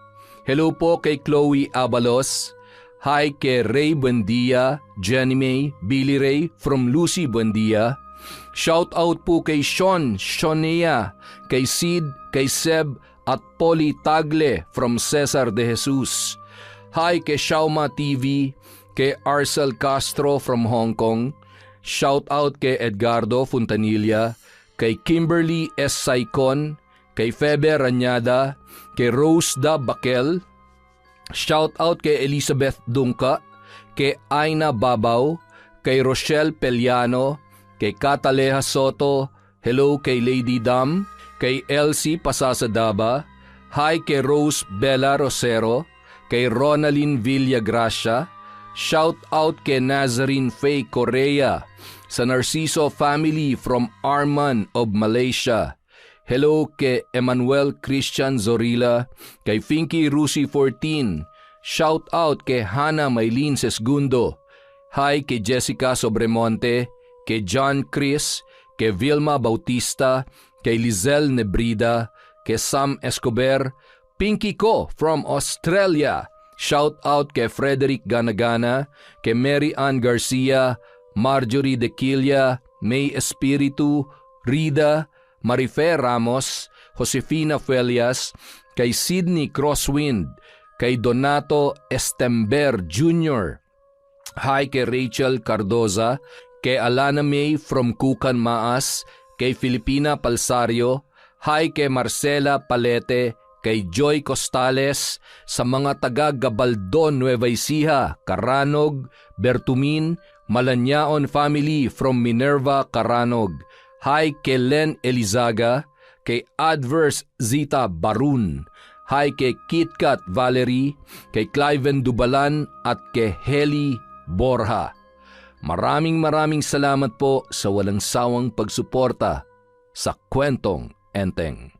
Hello po kay Chloe Abalos. Hi kay Ray Buendia, Jenny May, Billy Ray from Lucy Buendia. Shout out po kay Shonea, kay Sid, kay Seb at Polly Tagle from Cesar de Jesus. Hi kay Shauma TV, kay Arcel Castro from Hong Kong. Shout out kay Edgardo Fontanilla, kay Kimberly S. Saicon, kay Febe Ranyada, kay Rose Da Bakel. Shout out kay Elizabeth Dungka, kay Aina Babaw, kay Rochelle Peliano, kay Cataleja Soto, hello kay Lady Dam, kay Elsie Pasasadaba, hi kay Rose Bella Rosero, kay Ronalyn Villagracia, shout out kay Nazarene Faye Correa, sa Narciso family from Arman of Malaysia. Hello kay Emmanuel Christian Zorilla, kay Finky Rusi 14, shout out kay Hannah Maylin Sesgundo, hi kay Jessica Sobremonte, kay John Chris, kay Vilma Bautista, kay Lizelle Nebrida, kay Sam Escobar, Pinky Ko from Australia, shout out kay Frederick Ganagana, kay Mary Ann Garcia, Marjorie De Quilla, May Espiritu, Rida, Marife Ramos, Josefina Felias, kay Sydney Crosswind, kay Donato Estember Jr., hi kay Rachel Cardoza, kay Alana May from Kukan Maas, kay Filipina Palsario, hi kay Marcela Palete, kay Joy Costales, sa mga taga Gabaldon, Nueva Ecija, Caranog, Bertumin, Malanyaon family from Minerva, Caranog, hi kay Len Elizaga, kay Adverse Zita Barun, hi kay KitKat Valerie, kay Cliven Dubalan at kay Heli Borja. Maraming salamat po sa walang sawang pagsuporta sa Kwentong Enteng.